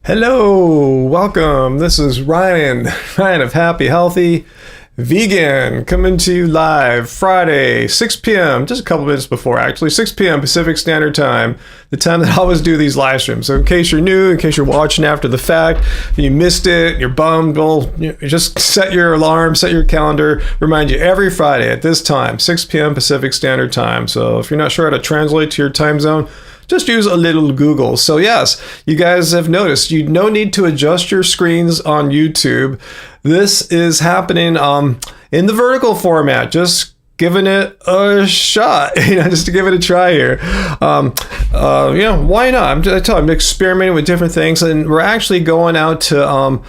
Hello, welcome. This is Ryan of Happy Healthy Vegan, coming to you live Friday, 6 p.m., just a couple minutes before actually, 6 p.m. Pacific Standard Time, the time that I always do these live streams. So in case you're new, in case you're watching after the fact, you missed it, you're bummed, well, you just set your alarm, set your calendar, remind you every Friday at this time, 6 p.m. Pacific Standard Time. So if you're not sure how to translate to your time zone, just use a little Google. So yes, you guys have noticed you no need to adjust your screens on YouTube. This is happening in the vertical format, just giving it a shot, just to give it a try here. Why not? I'm experimenting with different things, and we're actually going out to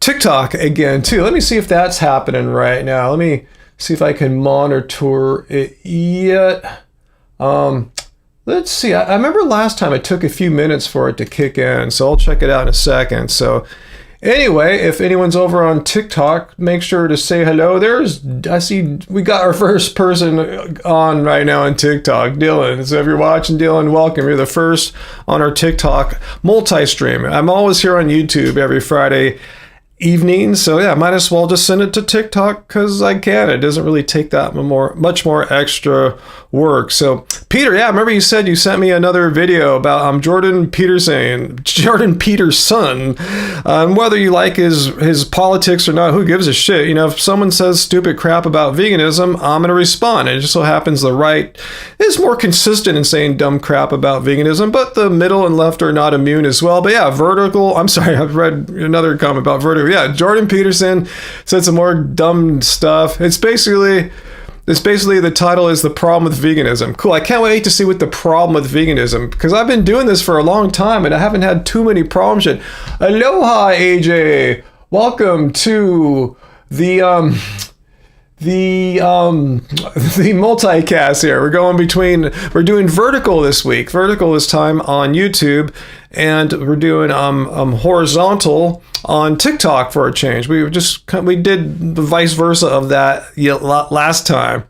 TikTok again too. Let me see if that's happening right now. Let me see if I can monitor it yet. Let's see. I remember last time it took a few minutes for it to kick in, so I'll check it out in a second. So anyway, if anyone's over on TikTok, make sure to say hello. I see we got our first person on right now on TikTok, Dylan. So if you're watching, Dylan, welcome. You're the first on our TikTok multi-stream. I'm always here on YouTube every Friday evening, so yeah, might as well just send it to TikTok because I can. It doesn't really take that much more extra work. So Peter, yeah, I remember you said you sent me another video about Jordan Peterson, whether you like his politics or not, who gives a shit? If someone says stupid crap about veganism, I'm gonna respond. It just so happens the right is more consistent in saying dumb crap about veganism, but the middle and left are not immune as well. But yeah, I've read another comment about vertical. Yeah, Jordan Peterson said some more dumb stuff. It's basically the title is The Problem with Veganism. Cool. I can't wait to see what the problem with veganism, because I've been doing this for a long time and I haven't had too many problems yet. Aloha, AJ. Welcome to the multicast here. We're doing vertical this week. Vertical this time on YouTube, and we're doing horizontal on TikTok for a change. We did the vice versa of that last time.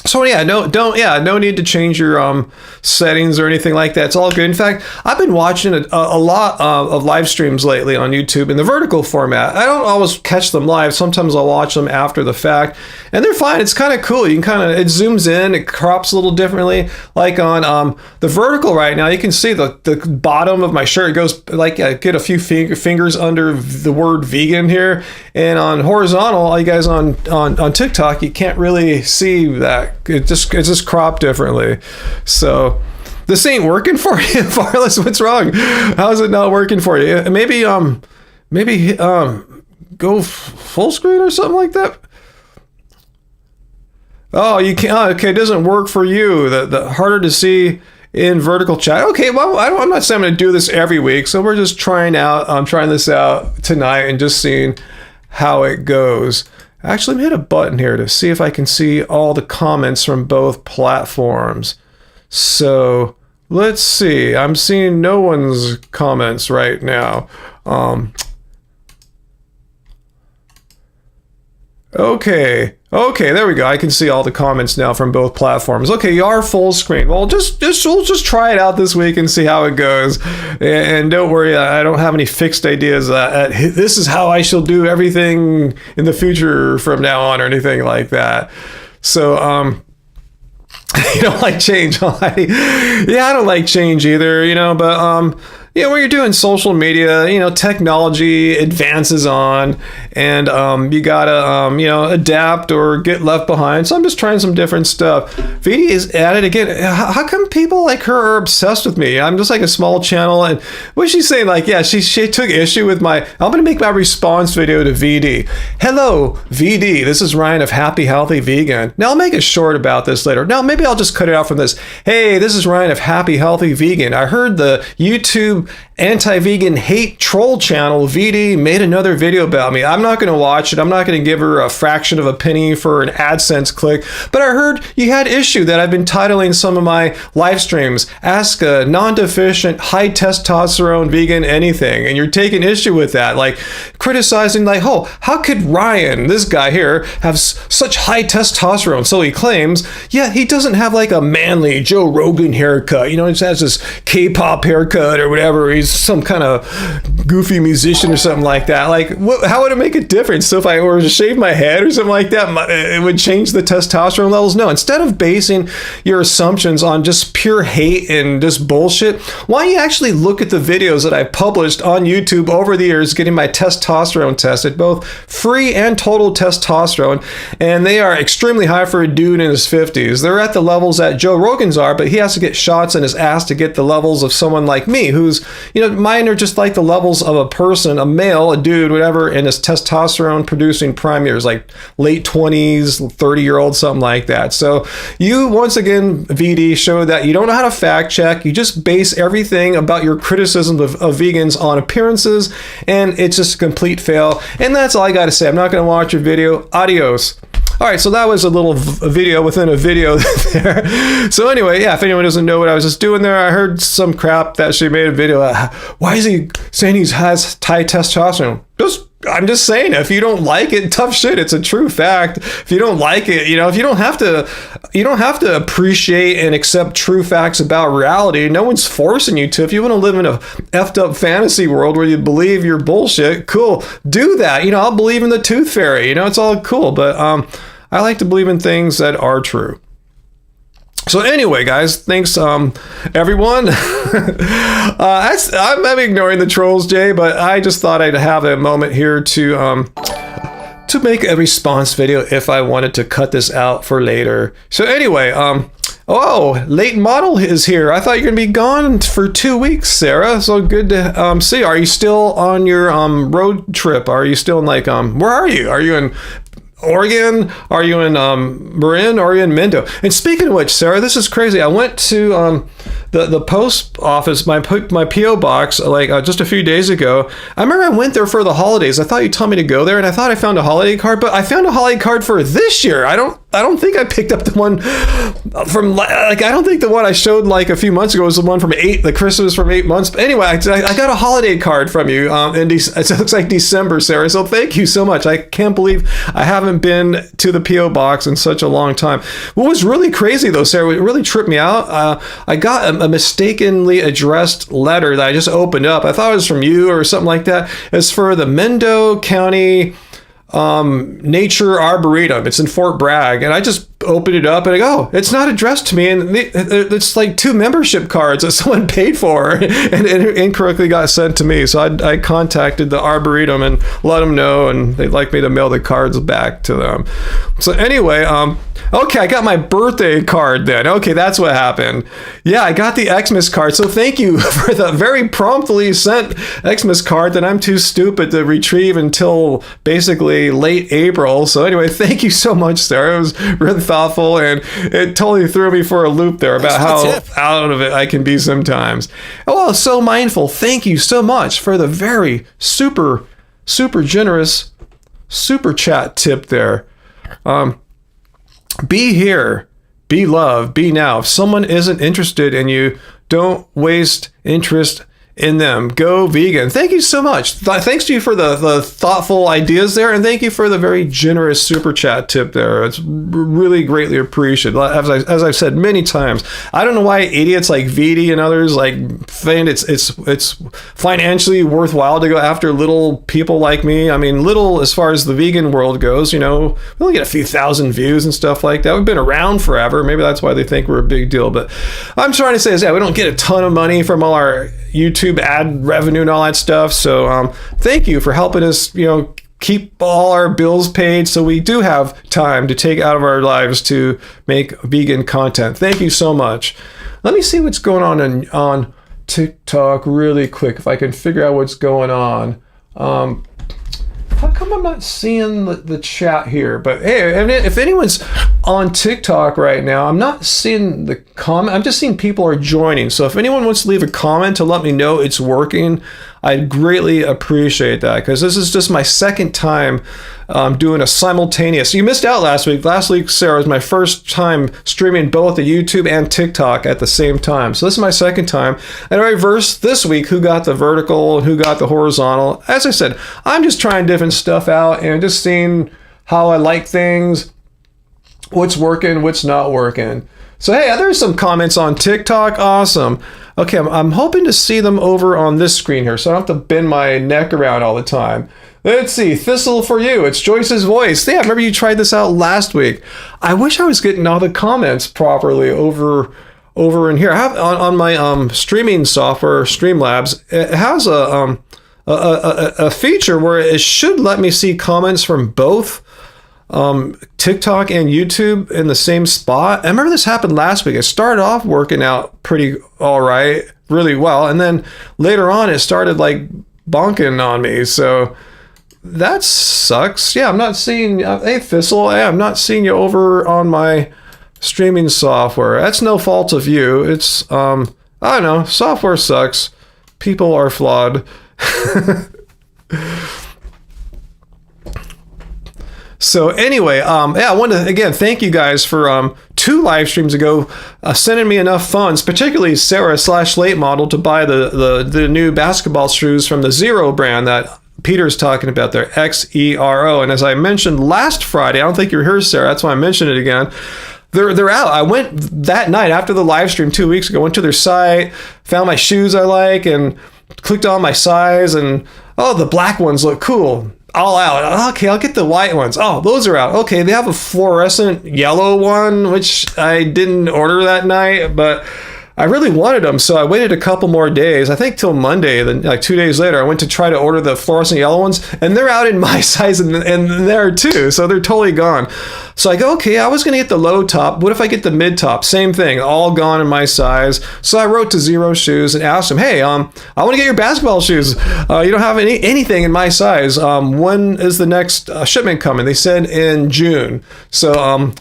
So yeah, no need to change your settings or anything like that. It's all good. In fact, I've been watching a lot of live streams lately on YouTube in the vertical format. I don't always catch them live. Sometimes I'll watch them after the fact, and they're fine. It's kind of cool. You can it zooms in, it crops a little differently. Like on the vertical right now, you can see the bottom of my shirt. It goes get a few fingers under the word vegan here, and on horizontal, all you guys on TikTok, you can't really see that. It's just cropped differently. So this ain't working for you, Farless. What's wrong? How is it not working for you? Maybe go full screen or something like that. Oh, you can't. Okay, it doesn't work for you. The harder to see in vertical chat. Okay, well, I'm not saying I'm going to do this every week, so we're just trying this out tonight and just seeing how it goes. Actually, let me hit a button here to see if I can see all the comments from both platforms. So let's see. I'm seeing no one's comments right now. Okay, there we go. I can see all the comments now from both platforms. Okay, you are full screen. Well, we'll just try it out this week and see how it goes. And don't worry, I don't have any fixed ideas. This is how I shall do everything in the future from now on or anything like that. So, you don't like change, huh? Yeah, I don't like change either, but when you're doing social media, technology advances on, and you gotta, adapt or get left behind. So I'm just trying some different stuff. Vidi is at it again. How come people like her are obsessed with me? I'm just like a small channel, and what's she saying? Like, yeah, she took issue with I'm gonna make my response video to VD. Hello, VD. This is Ryan of Happy Healthy Vegan. Now I'll make a short about this later. Now maybe I'll just cut it out from this. Hey, this is Ryan of Happy Healthy Vegan. I heard the YouTube anti-vegan hate troll channel VD made another video about me. I'm not going to watch it. I'm not going to give her a fraction of a penny for an AdSense click, but I heard you had issue that I've been titling some of my live streams, Ask a Non-Deficient High Testosterone Vegan Anything, and you're taking issue with that, like criticizing like, oh, how could Ryan, this guy here, have such high testosterone? So he claims, yeah, he doesn't have like a manly Joe Rogan haircut, he just has this K-pop haircut or whatever. whatever, he's some kind of goofy musician or something like that. Like, how would it make a difference? So if I were to shave my head or something like that, it would change the testosterone levels? No, instead of basing your assumptions on just pure hate and just bullshit, why don't you actually look at the videos that I published on YouTube over the years getting my testosterone tested, both free and total testosterone, and they are extremely high for a dude in his 50s. They're at the levels that Joe Rogan's are, but he has to get shots in his ass to get the levels of someone like me, who's, mine are just like the levels of a person, a male, a dude, whatever, in his testosterone producing prime years, like late 20s, 30-year-old, something like that. So you, once again, VD, showed that you don't know how to fact check. You just base everything about your criticism of vegans on appearances, and it's just a complete fail. And that's all I got to say. I'm not going to watch your video. Adios. All right, so that was a little video within a video there. So anyway, yeah, if anyone doesn't know what I was just doing there, I heard some crap that she made a video. Why is he saying he has high testosterone? I'm just saying, if you don't like it, tough shit. It's a true fact. If you don't like it, if you don't have to appreciate and accept true facts about reality. No one's forcing you to. If you want to live in a effed up fantasy world where you believe your bullshit, cool, do that. I'll believe in the tooth fairy. It's all cool. But I like to believe in things that are true. So anyway, guys, thanks, everyone. I'm ignoring the trolls, Jay, but I just thought I'd have a moment here to make a response video if I wanted to cut this out for later. So anyway, late model is here. I thought you were gonna be gone for 2 weeks, Sarah. So good to see. Are you still on your road trip? Are you still in where are you? Are you in Oregon? Are you in Marin? Or are you in Mendo? And speaking of which, Sarah, this is crazy. I went to the post office, my P.O. box, just a few days ago. I remember I went there for the holidays. I thought you told me to go there, and I thought I found a holiday card, but I found a holiday card for this year. I don't think I picked up the one from, I don't think the one I showed a few months ago was the one from the Christmas from 8 months. But anyway, I got a holiday card from you. It looks like December, Sarah. So thank you so much. I can't believe I haven't been to the P.O. box in such a long time. What was really crazy though, Sarah, it really tripped me out. I got a mistakenly addressed letter that I just opened up. I thought it was from you or something like that. It's for the Mendo County Nature Arboretum. It's in Fort Bragg, and I just opened it up and I go, it's not addressed to me, and it's like 2 membership cards that someone paid for and it incorrectly got sent to me. So I contacted the Arboretum and let them know, and they'd like me to mail the cards back to them. So anyway, okay, I got my birthday card then. Okay, that's what happened. Yeah, I got the Xmas card. So thank you for the very promptly sent Xmas card that I'm too stupid to retrieve until basically late April. So anyway, thank you so much, Sarah. It was really thoughtful, and it totally threw me for a loop there about how out of it I can be sometimes. Oh, so mindful. Thank you so much for the very super generous super chat tip there. Be here, be loved, be now. If someone isn't interested in you, don't waste interest in them. Go vegan. Thank you so much. Thanks to you for the thoughtful ideas there, and thank you for the very generous super chat tip there. It's really greatly appreciated. As I've said many times, I don't know why idiots like VD and others find it's financially worthwhile to go after little people like me. I mean, little as far as the vegan world goes. We only get a few thousand views and stuff like that. We've been around forever. Maybe that's why they think we're a big deal. But I'm trying to say is, we don't get a ton of money from all our YouTube ad revenue and all that stuff. So thank you for helping us, keep all our bills paid, so we do have time to take out of our lives to make vegan content. Thank you so much. Let me see what's going on TikTok really quick, if I can figure out what's going on. How come I'm not seeing the chat here? But hey, if anyone's on TikTok right now, I'm not seeing the comment. I'm just seeing people are joining. So if anyone wants to leave a comment to let me know it's working, I'd greatly appreciate that, because this is just my second time doing a simultaneous. You missed out last week. Last week, Sarah, was my first time streaming both the YouTube and TikTok at the same time. So this is my second time. And I reversed this week who got the vertical and who got the horizontal. As I said, I'm just trying different stuff out and just seeing how I like things, what's working, what's not working. So hey, there's some comments on TikTok. Awesome. Okay, I'm hoping to see them over on this screen here, so I don't have to bend my neck around all the time. Let's see, Thistle for you. It's Joyce's voice. Yeah, remember you tried this out last week. I wish I was getting all the comments properly over in here. I have on my streaming software, Streamlabs. It has a feature where it should let me see comments from both TikTok and YouTube in the same spot. I remember this happened last week. It started off working out pretty all right, really well, and then later on it started like bonking on me. So that sucks. Yeah, I'm not seeing. Hey, Thistle. Hey, I'm not seeing you over on my streaming software. That's no fault of you. It's I don't know. Software sucks. People are flawed. So anyway, yeah, I want to again thank you guys for 2 live streams ago sending me enough funds, particularly Sarah / Late Model, to buy the new basketball shoes from the Zero brand that Peter's talking about there, XERO. And as I mentioned last Friday, I don't think you were here, Sarah. That's why I mentioned it again. They're out. I went that night after the live stream 2 weeks ago. Went to their site, found my shoes I like, and clicked on my size. And oh, the black ones look cool. All out. Okay, I'll get the white ones. Oh, those are out. Okay, they have a fluorescent yellow one, which I didn't order that night, but I really wanted them, so I waited a couple more days. I think till Monday, then like 2 days later, I went to try to order the fluorescent yellow ones, and they're out in my size and there too, so they're totally gone. So I go, okay, I was gonna get the low top. What if I get the mid top? Same thing, all gone in my size. So I wrote to Zero Shoes and asked them, hey, I want to get your basketball shoes. You don't have anything in my size. When is the next shipment coming? They said in June. So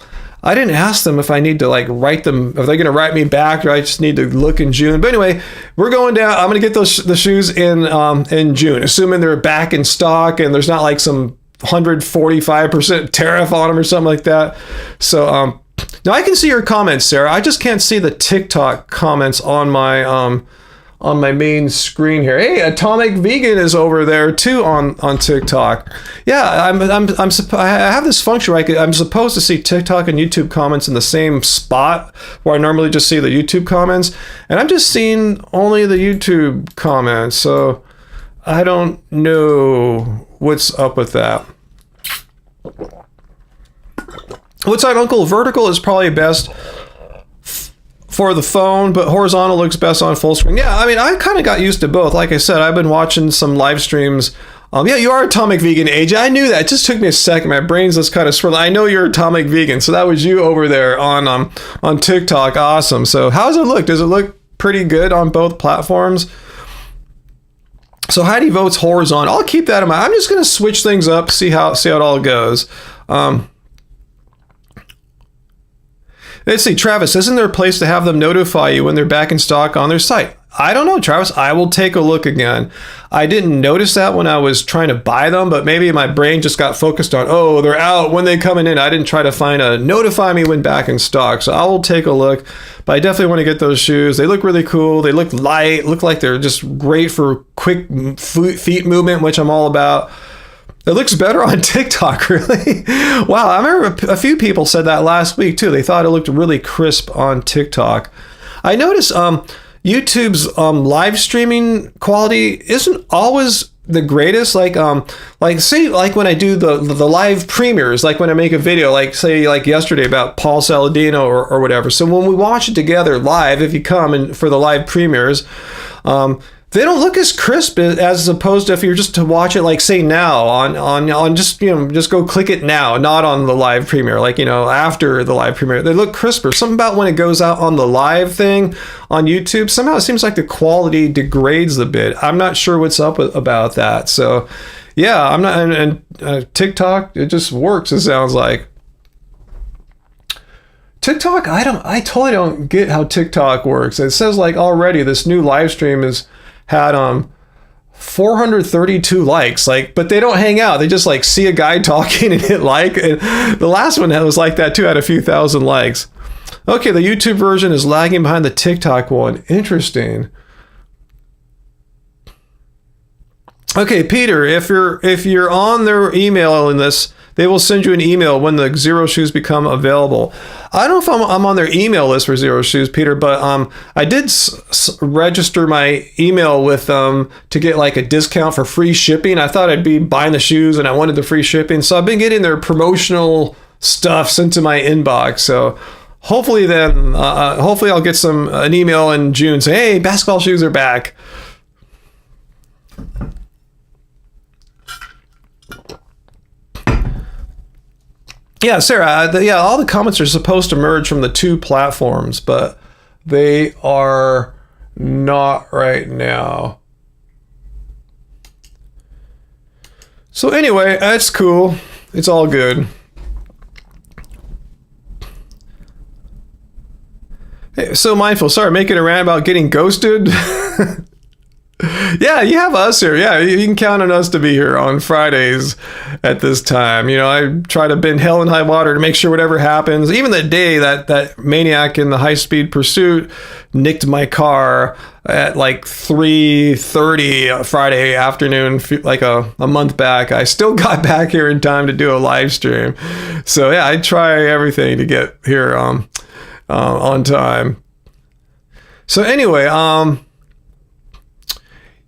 I didn't ask them if I need to like write them, if they're going to write me back, or I just need to look in June. But anyway, we're going down. I'm going to get the shoes in June, assuming they're back in stock and there's not like some 145% tariff on them or something like that. So now I can see your comments, Sarah. I just can't see the TikTok comments on my main screen here. Hey, Atomic Vegan is over there too on TikTok. Yeah, I have this function where I'm supposed to see TikTok and YouTube comments in the same spot where I normally just see the YouTube comments, and I'm just seeing only the YouTube comments. So I don't know what's up with that. What's up, Uncle? Vertical is probably best for the phone, but horizontal looks best on full screen. Yeah, I mean, I kind of got used to both. Like I said, I've been watching some live streams. Yeah, you are Atomic Vegan, AJ. I knew that. It just took me a second. My brain's just kind of swirling. I know you're Atomic Vegan, so that was you over there on TikTok. Awesome. So how does it look? Does it look pretty good on both platforms? So Heidi votes horizontal. I'll keep that in mind. I'm just going to switch things up, see how it all goes. Let's see, Travis, isn't there a place to have them notify you when they're back in stock on their site? I don't know, Travis. I will take a look again. I didn't notice that when I was trying to buy them, but maybe my brain just got focused on, oh, they're out when they coming in. I didn't try to find a notify me when back in stock. So I will take a look, but I definitely want to get those shoes. They look really cool. They look light, look like they're just great for quick feet movement, which I'm all about. It looks better on TikTok, really. Wow, I remember a few people said that last week too. They thought it looked really crisp on TikTok. I noticed YouTube's live streaming quality isn't always the greatest. Like say like when I do the live premieres, like when I make a video, like say like yesterday about Paul Saladino or whatever. So when we watch it together live, if you come and for the live premieres, they don't look as crisp as opposed to if you're just to watch it like say now on just just go click it now, not on the live premiere, like after the live premiere. They look crisper. Something about when it goes out on the live thing on YouTube, somehow it seems like the quality degrades a bit. I'm not sure what's up about that. So yeah, I'm not, and TikTok, it just works, it sounds like. TikTok, I totally don't get how TikTok works. It says like already this new live stream had 432 likes, but they don't hang out. They just like see a guy talking and hit like. And the last one was like that too, had a few thousand likes. Okay, the YouTube version is lagging behind the TikTok one. Interesting. Okay, Peter, if you're on their email in this, They will send you an email when the Zero Shoes become available. I don't know if I'm on their email list for Zero Shoes, Peter, but I did register my email with them to get like a discount for free shipping. I thought I'd be buying the shoes and I wanted the free shipping. So I've been getting their promotional stuff sent to my inbox. So hopefully hopefully I'll get an email in June say, hey, basketball shoes are back. Yeah, Sarah, all the comments are supposed to merge from the two platforms, but they are not right now. So anyway, that's cool. It's all good. Hey, so mindful. Sorry, making a rant about getting ghosted. Yeah, you have us here. Yeah, you can count on us to be here on Fridays at this time. You know, I try to bend hell and high water to make sure whatever happens, even the day that maniac in the high-speed pursuit nicked my car at like 3:30 Friday afternoon, like a month back, I still got back here in time to do a live stream. So yeah, I try everything to get here on time. So anyway,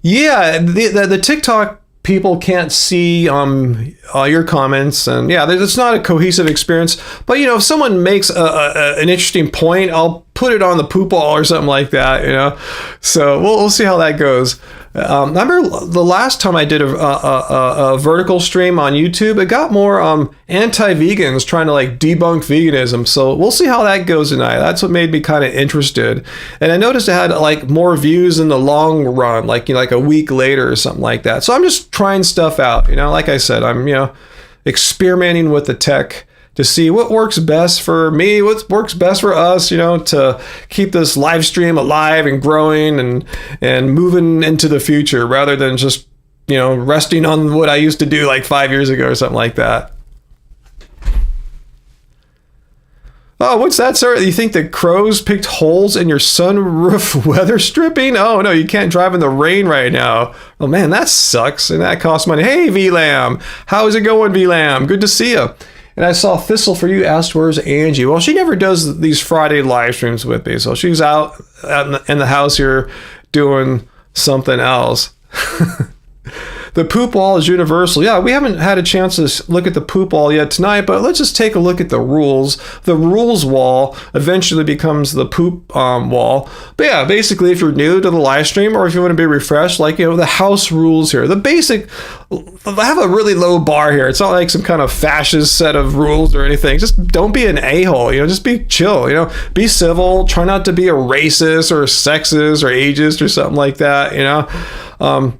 yeah, the TikTok people can't see your comments, and yeah, it's not a cohesive experience. But you know, if someone makes an interesting point, I'll put it on the poop wall or something like that. You know, so we'll see how that goes. I remember the last time I did a vertical stream on YouTube, it got more anti-vegans trying to like debunk veganism. So we'll see how that goes tonight. That's what made me kind of interested. And I noticed it had like more views in the long run, like, you know, like a week later or something like that. So I'm just trying stuff out. You know, like I said, I'm, you know, experimenting with the tech to see what works best for me, what works best for us, you know, to keep this live stream alive and growing and moving into the future rather than just, you know, resting on what I used to do like 5 years ago or something like that. Oh, what's that, sir? You think the crows picked holes in your sunroof weather stripping? Oh, no, you can't drive in the rain right now. Oh, man, that sucks. And that costs money. Hey, VLAM. How's it going, VLAM? Good to see you. And I saw Thistle for You asked, where's Angie? Well, she never does these Friday live streams with me. So she's out in the house here doing something else. The poop wall is universal. Yeah, we haven't had a chance to look at the poop wall yet tonight, but let's just take a look at the rules. The rules wall eventually becomes the poop wall. But yeah, basically, if you're new to the live stream or if you want to be refreshed, like, you know, the house rules here. The basic, I have a really low bar here. It's not like some kind of fascist set of rules or anything. Just don't be an a-hole, you know, just be chill, you know, be civil. Try not to be a racist or sexist or ageist or something like that, you know.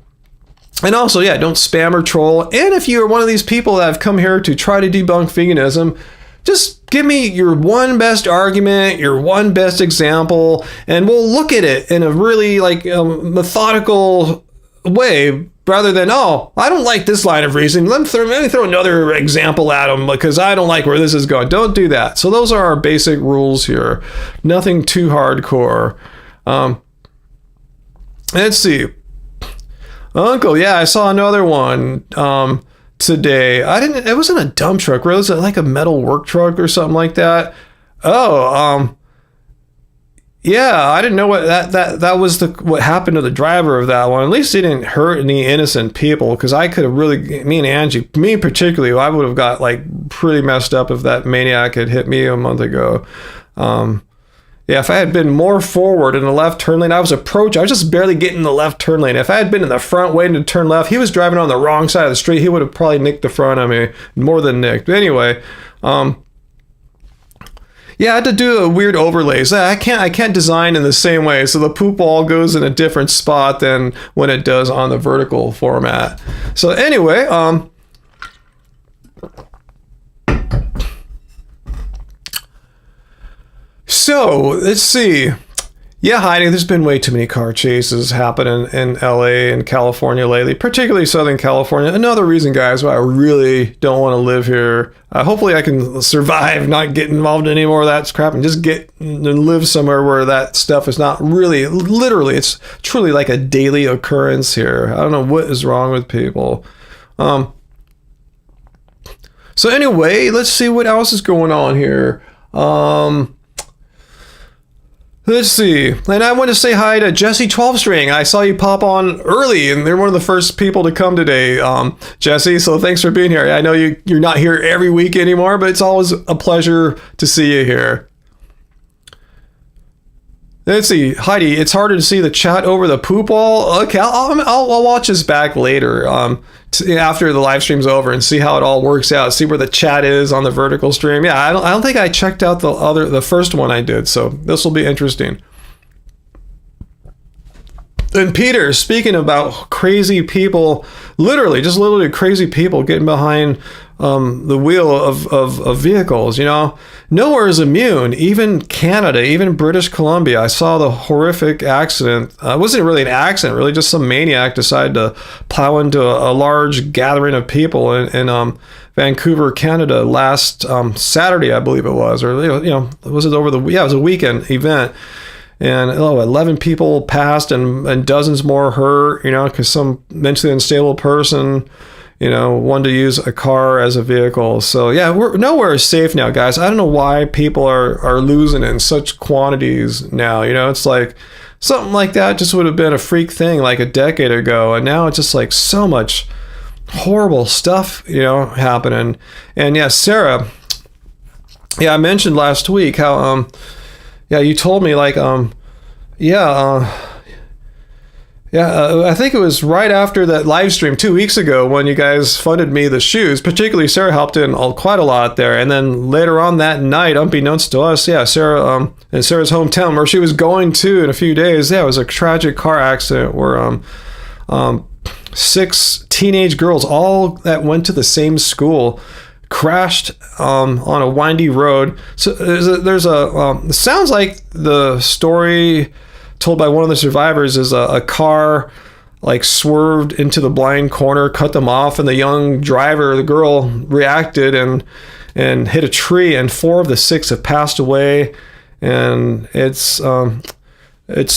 And also, yeah, don't spam or troll. And if you are one of these people that have come here to try to debunk veganism, just give me your one best argument, your one best example, and we'll look at it in a really like methodical way rather than, oh, I don't like this line of reasoning. Let me throw another example at them because I don't like where this is going. Don't do that. So those are our basic rules here. Nothing too hardcore. Let's see. Uncle, yeah, I saw another one today. It wasn't a dump truck, right? Was it like a metal work truck or something like that? Oh, yeah, I didn't know what that was what happened to the driver of that one. At least he didn't hurt any innocent people, because I could have really, me and Angie, me particularly, I would have got like pretty messed up if that maniac had hit me a month ago. Yeah, if I had been more forward in the left turn lane, I was just barely getting the left turn lane. If I had been in the front waiting to turn left, he was driving on the wrong side of the street. He would have probably nicked the front of me, more than nicked. But anyway, yeah, I had to do a weird overlay. So I can't design in the same way. So the poop wall goes in a different spot than when it does on the vertical format. So anyway, so let's see. Yeah, Heidi, there's been way too many car chases happening in LA and California lately, particularly Southern California. Another reason, guys, why I really don't want to live here. Hopefully I can survive, not get involved in any more of that crap, and just get and live somewhere where that stuff is not really, literally, it's truly like a daily occurrence here. I don't know what is wrong with people. So So anyway, let's see what else is going on here. Let's see. And I want to say hi to Jesse 12 String. I saw you pop on early, and they're one of the first people to come today, Jesse. So thanks for being here. I know you're not here every week anymore, but it's always a pleasure to see you here. Let's see, Heidi. It's harder to see the chat over the poop wall. Okay, I'll watch this back later, after the live stream's over, and see how it all works out. See where the chat is on the vertical stream. Yeah, I don't think I checked out the first one I did, so this will be interesting. And Peter, speaking about crazy people, literally crazy people getting behind the wheel of vehicles, nowhere is immune. Even Canada, even British Columbia. I saw the horrific accident. It wasn't really an accident, really just some maniac decided to plow into a large gathering of people in Vancouver, Canada last Saturday, I believe it was, or was it over it was a weekend event. And 11 people passed and dozens more hurt, because some mentally unstable person, wanted to use a car as a vehicle. So yeah, nowhere is safe now, guys. I don't know why people are losing in such quantities now. It's like something like that just would have been a freak thing like a decade ago. And now it's just like so much horrible stuff, happening. And yeah, Sarah, I mentioned last week how, you told me like, I think it was right after that live stream 2 weeks ago when you guys funded me the shoes. Particularly Sarah helped in quite a lot there. And then later on that night, unbeknownst to us, Sarah in Sarah's hometown where she was going to in a few days, it was a tragic car accident where 6 teenage girls, all that went to the same school, crashed on a windy road. So there's it sounds like the story told by one of the survivors is a car like swerved into the blind corner, cut them off, and the young driver, the girl, reacted and hit a tree, and 4 of the 6 have passed away. And it's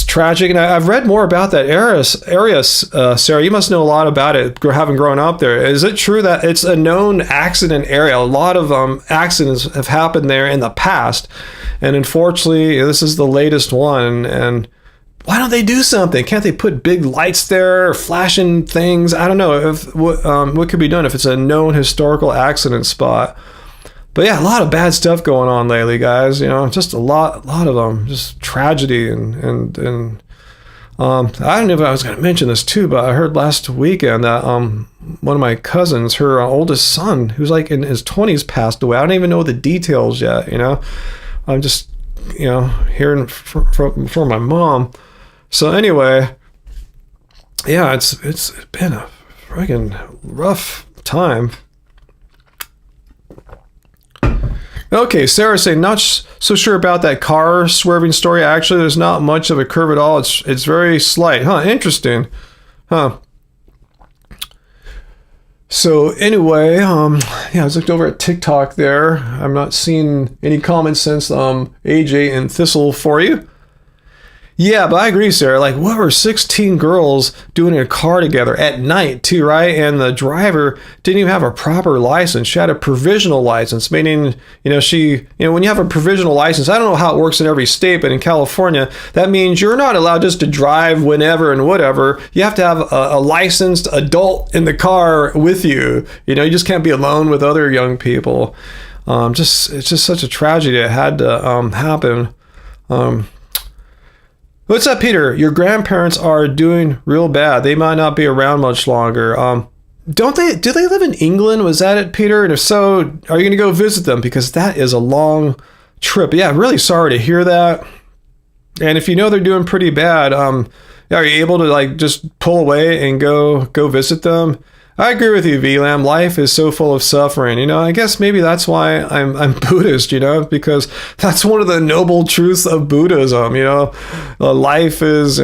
tragic, and I've read more about that area. Sarah, you must know a lot about it, having grown up there. Is it true that it's a known accident area? A lot of accidents have happened there in the past, and unfortunately, this is the latest one. And why don't they do something? Can't they put big lights there, flashing things? I don't know what could be done if it's a known historical accident spot. But yeah, a lot of bad stuff going on lately, guys. Just a lot of them, just tragedy and I don't know if I was going to mention this too, but I heard last weekend that one of my cousins, her oldest son, who's like in his 20s, passed away. I don't even know the details yet. I'm just hearing from my mom. So anyway, yeah, it's been a friggin' rough time. Okay, Sarah saying, not so sure about that car swerving story. Actually, there's not much of a curve at all. It's very slight. Interesting. So anyway, I was looked over at TikTok there. I'm not seeing any comments since AJ and Thistle for you. Yeah, but I agree, Sarah. Like, what were 16 girls doing in a car together at night, too, right? And the driver didn't even have a proper license. She had a provisional license, meaning, she, when you have a provisional license, I don't know how it works in every state, but in California, that means you're not allowed just to drive whenever and whatever. You have to have a licensed adult in the car with you. You just can't be alone with other young people. It's just such a tragedy. It had to happen. What's up, Peter? Your grandparents are doing real bad. They might not be around much longer. Do they live in England? Was that it, Peter? And if so, are you going to go visit them? Because that is a long trip. Yeah, really sorry to hear that. And if they're doing pretty bad, are you able to just pull away and go visit them? I agree with you, VLAM. Life is so full of suffering. I guess maybe that's why I'm Buddhist, because that's one of the noble truths of Buddhism. Life is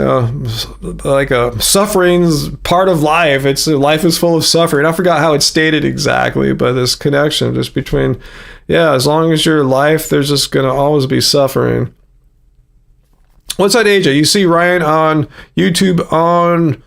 like a suffering's part of life. Life is full of suffering. I forgot how it's stated exactly, but this connection just between, as long as you're alive, there's just going to always be suffering. What's that, AJ? You see Ryan on YouTube on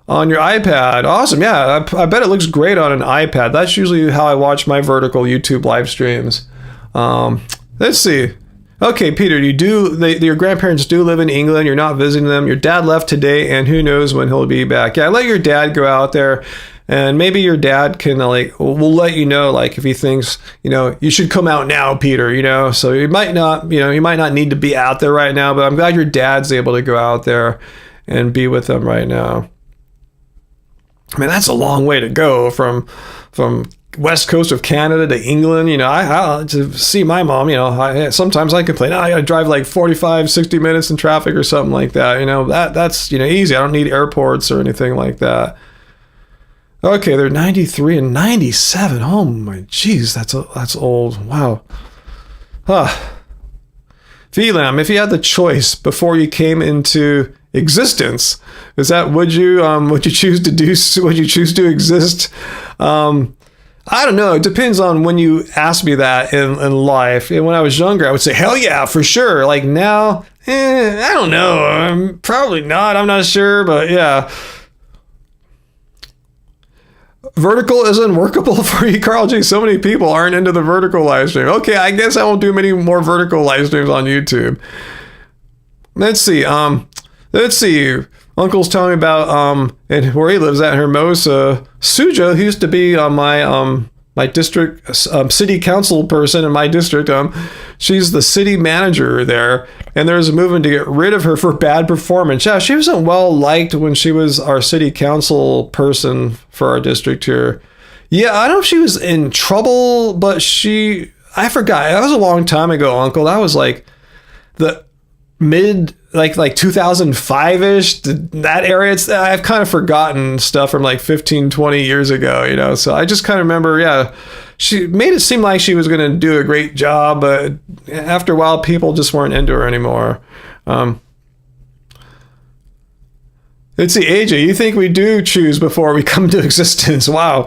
on your iPad. Awesome. Yeah, I bet it looks great on an iPad. That's usually how I watch my vertical YouTube live streams. Let's see. Okay, Peter, your grandparents do live in England. You're not visiting them. Your dad left today, and who knows when he'll be back. Yeah, let your dad go out there, and maybe your dad can, will let you know, if he thinks, you should come out now, Peter, So you might not need to be out there right now, but I'm glad your dad's able to go out there and be with them right now. I mean, that's a long way to go from west coast of Canada to England. I to see my mom, sometimes I complain, I gotta drive 45, 60 minutes in traffic or something like that. That's easy. I don't need airports or anything like that. Okay, they're 93 and 97. Oh my geez, that's old. Wow. VLAM, if you had the choice before you came into existence, would you choose to exist? I don't know. It depends on when you ask me that in life. And when I was younger, I would say, hell yeah, for sure. Now, I don't know. Probably not. I'm not sure, but yeah. Vertical is unworkable for you, Carl G. So many people aren't into the vertical live stream. Okay, I guess I won't do many more vertical live streams on YouTube. Let's see. Uncle's telling me about and where he lives at Hermosa. Suja, who used to be my district city council person in my district. She's the city manager there, and there's a movement to get rid of her for bad performance. Yeah, she wasn't well liked when she was our city council person for our district here. Yeah, I don't know if she was in trouble, but I forgot. That was a long time ago, Uncle. That was the mid 2005-ish, that area. I've kind of forgotten stuff from 15, 20 years ago, so I just kind of remember, yeah, she made it seem like she was going to do a great job, but after a while people just weren't into her anymore. Let's see, AJ, you think we do choose before we come to existence? Wow.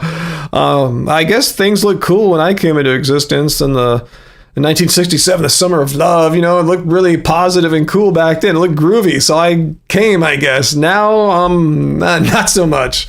I guess things looked cool when I came into existence in 1967, the summer of love, it looked really positive and cool back then. It looked groovy, so I came, I guess. Now, not so much.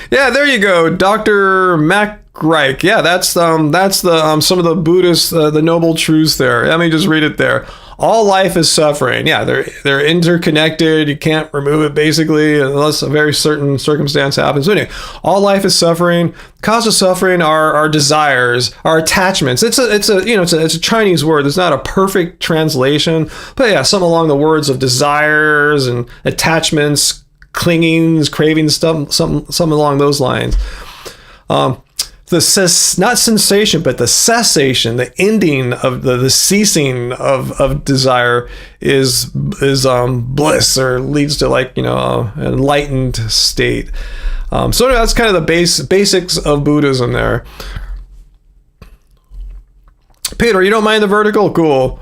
Yeah, there you go, Dr. MacReich. Yeah, that's the some of the Buddhist, the noble truths there. Let me just read it there. All life is suffering. Yeah, they're interconnected. You can't remove it basically unless a very certain circumstance happens. So anyway, all life is suffering. Cause of suffering are our desires, our attachments. It's a Chinese word. It's not a perfect translation, but yeah, something along the words of desires and attachments, clingings, cravings, something along those lines. Not sensation, but the cessation, the ending of the ceasing of desire is bliss, or leads to an enlightened state. So that's kind of the basics of Buddhism there. Peter, you don't mind the vertical? Cool.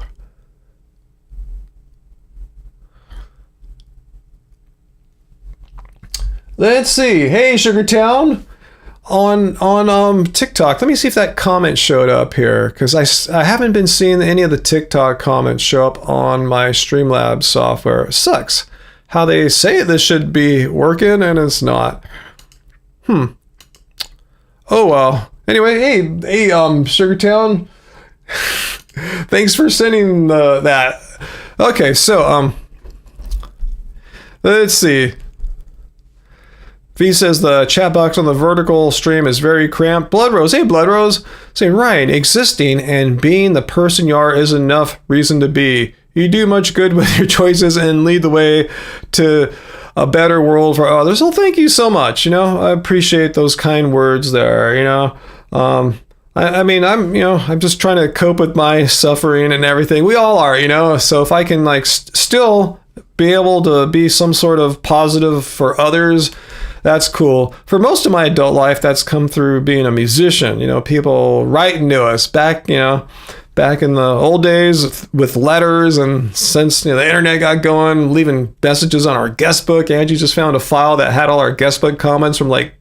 Let's see. Hey, Sugartown. On TikTok, let me see if that comment showed up here, because I haven't been seeing any of the TikTok comments show up on my Streamlabs software. It sucks how they say this should be working and it's not. Oh well. Anyway, hey, Sugartown. Thanks for sending that. Okay, so let's see. V says the chat box on the vertical stream is very cramped. Blood Rose, hey Blood Rose, saying Ryan, existing and being the person you are is enough reason to be. You do much good with your choices and lead the way to a better world for others. Well, thank you so much. I appreciate those kind words there. I mean, I'm just trying to cope with my suffering and everything. We all are, So if I can still be able to be some sort of positive for others, that's cool. For most of my adult life, that's come through being a musician. People writing to us back in the old days with letters, and since the internet got going, leaving messages on our guest book. Angie just found a file that had all our guest book comments from a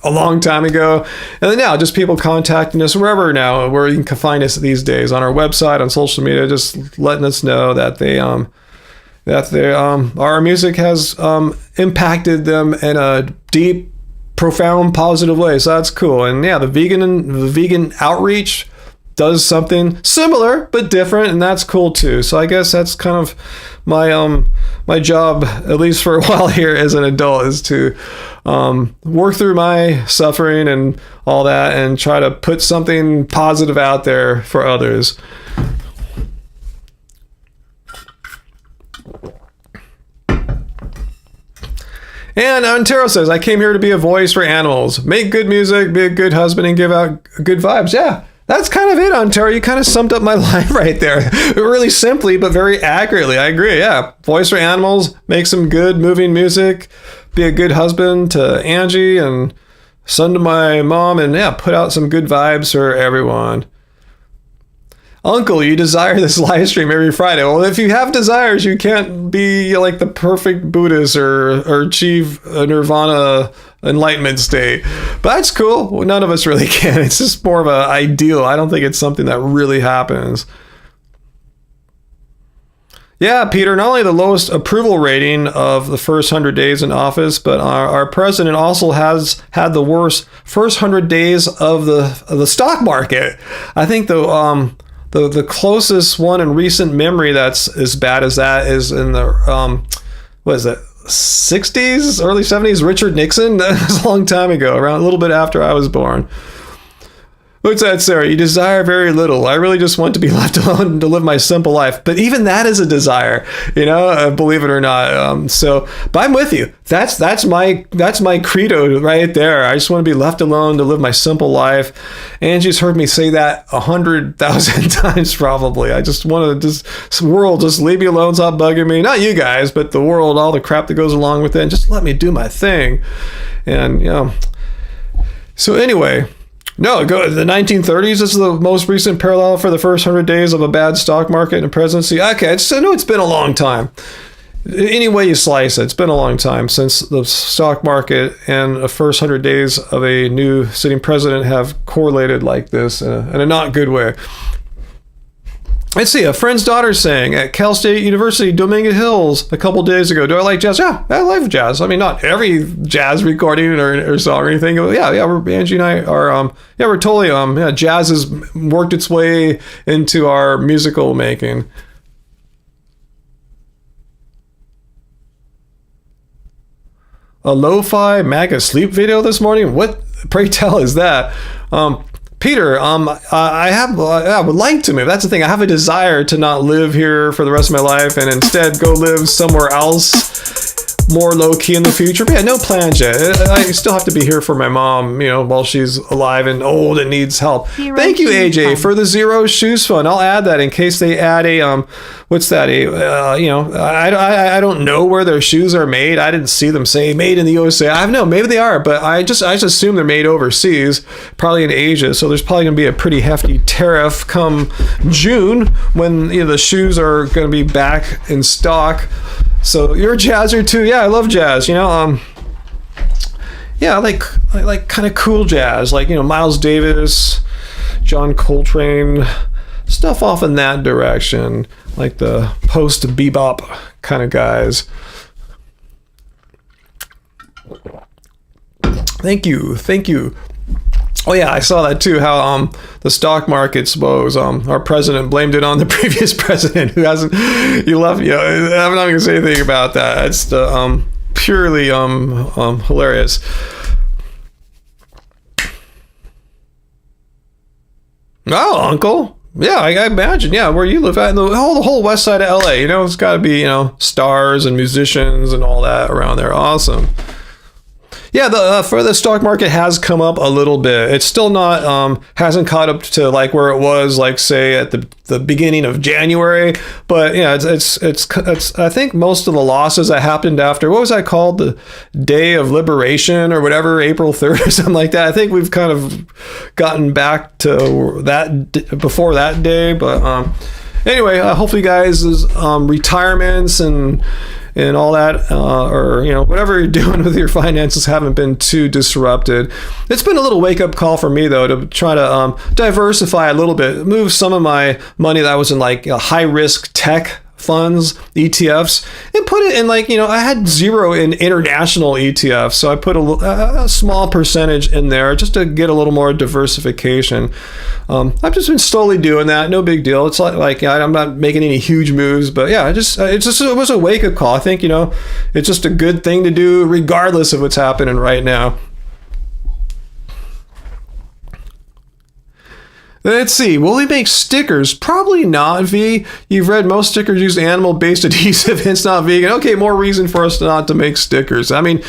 long time ago. And then now just people contacting us wherever now, where you can find us these days, on our website, on social media, just letting us know that they that our music has impacted them in a deep, profound, positive way. So that's cool. And yeah, the vegan outreach does something similar but different, and that's cool too. So I guess that's kind of my job, at least for a while here as an adult, is to work through my suffering and all that and try to put something positive out there for others. And Antero says, I came here to be a voice for animals, make good music, be a good husband, and give out good vibes. Yeah, that's kind of it, Antero. You kind of summed up my line right there. Really simply, but very accurately. I agree. Yeah, voice for animals, make some good moving music, be a good husband to Angie and son to my mom, and yeah, put out some good vibes for everyone. Uncle, you desire this live stream every Friday. Well, if you have desires, you can't be like the perfect Buddhist or achieve a nirvana enlightenment state. But that's cool. Well, none of us really can. It's just more of an ideal. I don't think it's something that really happens. Yeah, Peter, not only the lowest approval rating of the first 100 days in office, but our president also has had the worst first 100 days of the stock market. I think the closest one in recent memory that's as bad as that is in the, what is it, 60s, early 70s, Richard Nixon. That was a long time ago, around a little bit after I was born. What's that, Sarah? You desire very little. I really just want to be left alone to live my simple life. But even that is a desire, believe it or not. But I'm with you. That's my credo right there. I just want to be left alone to live my simple life. Angie's heard me say that 100,000 times probably. I just want to world, just leave me alone, stop bugging me. Not you guys, but the world, all the crap that goes along with it, and just let me do my thing. And so anyway. No, the 1930s is the most recent parallel for the first 100 days of a bad stock market and presidency. Okay, I know it's been a long time. Any way you slice it, it's been a long time since the stock market and the first 100 days of a new sitting president have correlated like this in a not good way. Let's see, a friend's daughter sang at Cal State University, Dominguez Hills, a couple days ago. Do I like jazz? Yeah, I like jazz. I mean, not every jazz recording or song or anything. But yeah, Angie and I are, we're totally, jazz has worked its way into our musical making. A lo-fi MAGA sleep video this morning? What, pray tell, is that? Peter, I would like to move. That's the thing. I have a desire to not live here for the rest of my life and instead go live somewhere else, more low-key in the future. But yeah, no plans yet. I still have to be here for my mom, while she's alive and old and needs help. Thank you, AJ, for the Zero Shoes Fund. I'll add that in case they add a, what's that? I don't know where their shoes are made. I didn't see them say made in the USA. I don't know. Maybe they are, but I just assume they're made overseas, probably in Asia. So there's probably going to be a pretty hefty tariff come June when the shoes are going to be back in stock. So you're a jazzer too. Yeah, I love jazz. I like kind of cool jazz, like Miles Davis, John Coltrane, stuff off in that direction, like the post bebop kind of guys. Thank you. Oh yeah, I saw that too. How the stock market woes. Our president blamed it on the previous president who hasn't. You left. I'm not going to say anything about that. It's the purely hilarious. Oh, Uncle. Yeah, I imagine. Yeah, where you live at, the whole west side of LA. It's got to be stars and musicians and all that around there. Awesome. Yeah, for the stock market has come up a little bit. It's still not hasn't caught up to like where it was, like say at the beginning of January. But yeah, it's I think most of the losses that happened after, what was that called, the Day of Liberation or whatever, April 3rd or something like that. I think we've kind of gotten back to that before that day. But anyway, hopefully, guys' retirements and all that, or whatever you're doing with your finances haven't been too disrupted. It's been a little wake-up call for me though, to try to diversify a little bit, move some of my money that was in like high-risk tech funds, ETFs, and put it in like, I had zero in international ETFs. So I put a small percentage in there just to get a little more diversification. I've just been slowly doing that. No big deal. It's like I'm not making any huge moves, but yeah, it was a wake-up call. I think, it's just a good thing to do regardless of what's happening right now. Let's see. Will we make stickers? Probably not, V. You've read most stickers use animal-based adhesive. It's not vegan. Okay, more reason for us not to make stickers. I mean,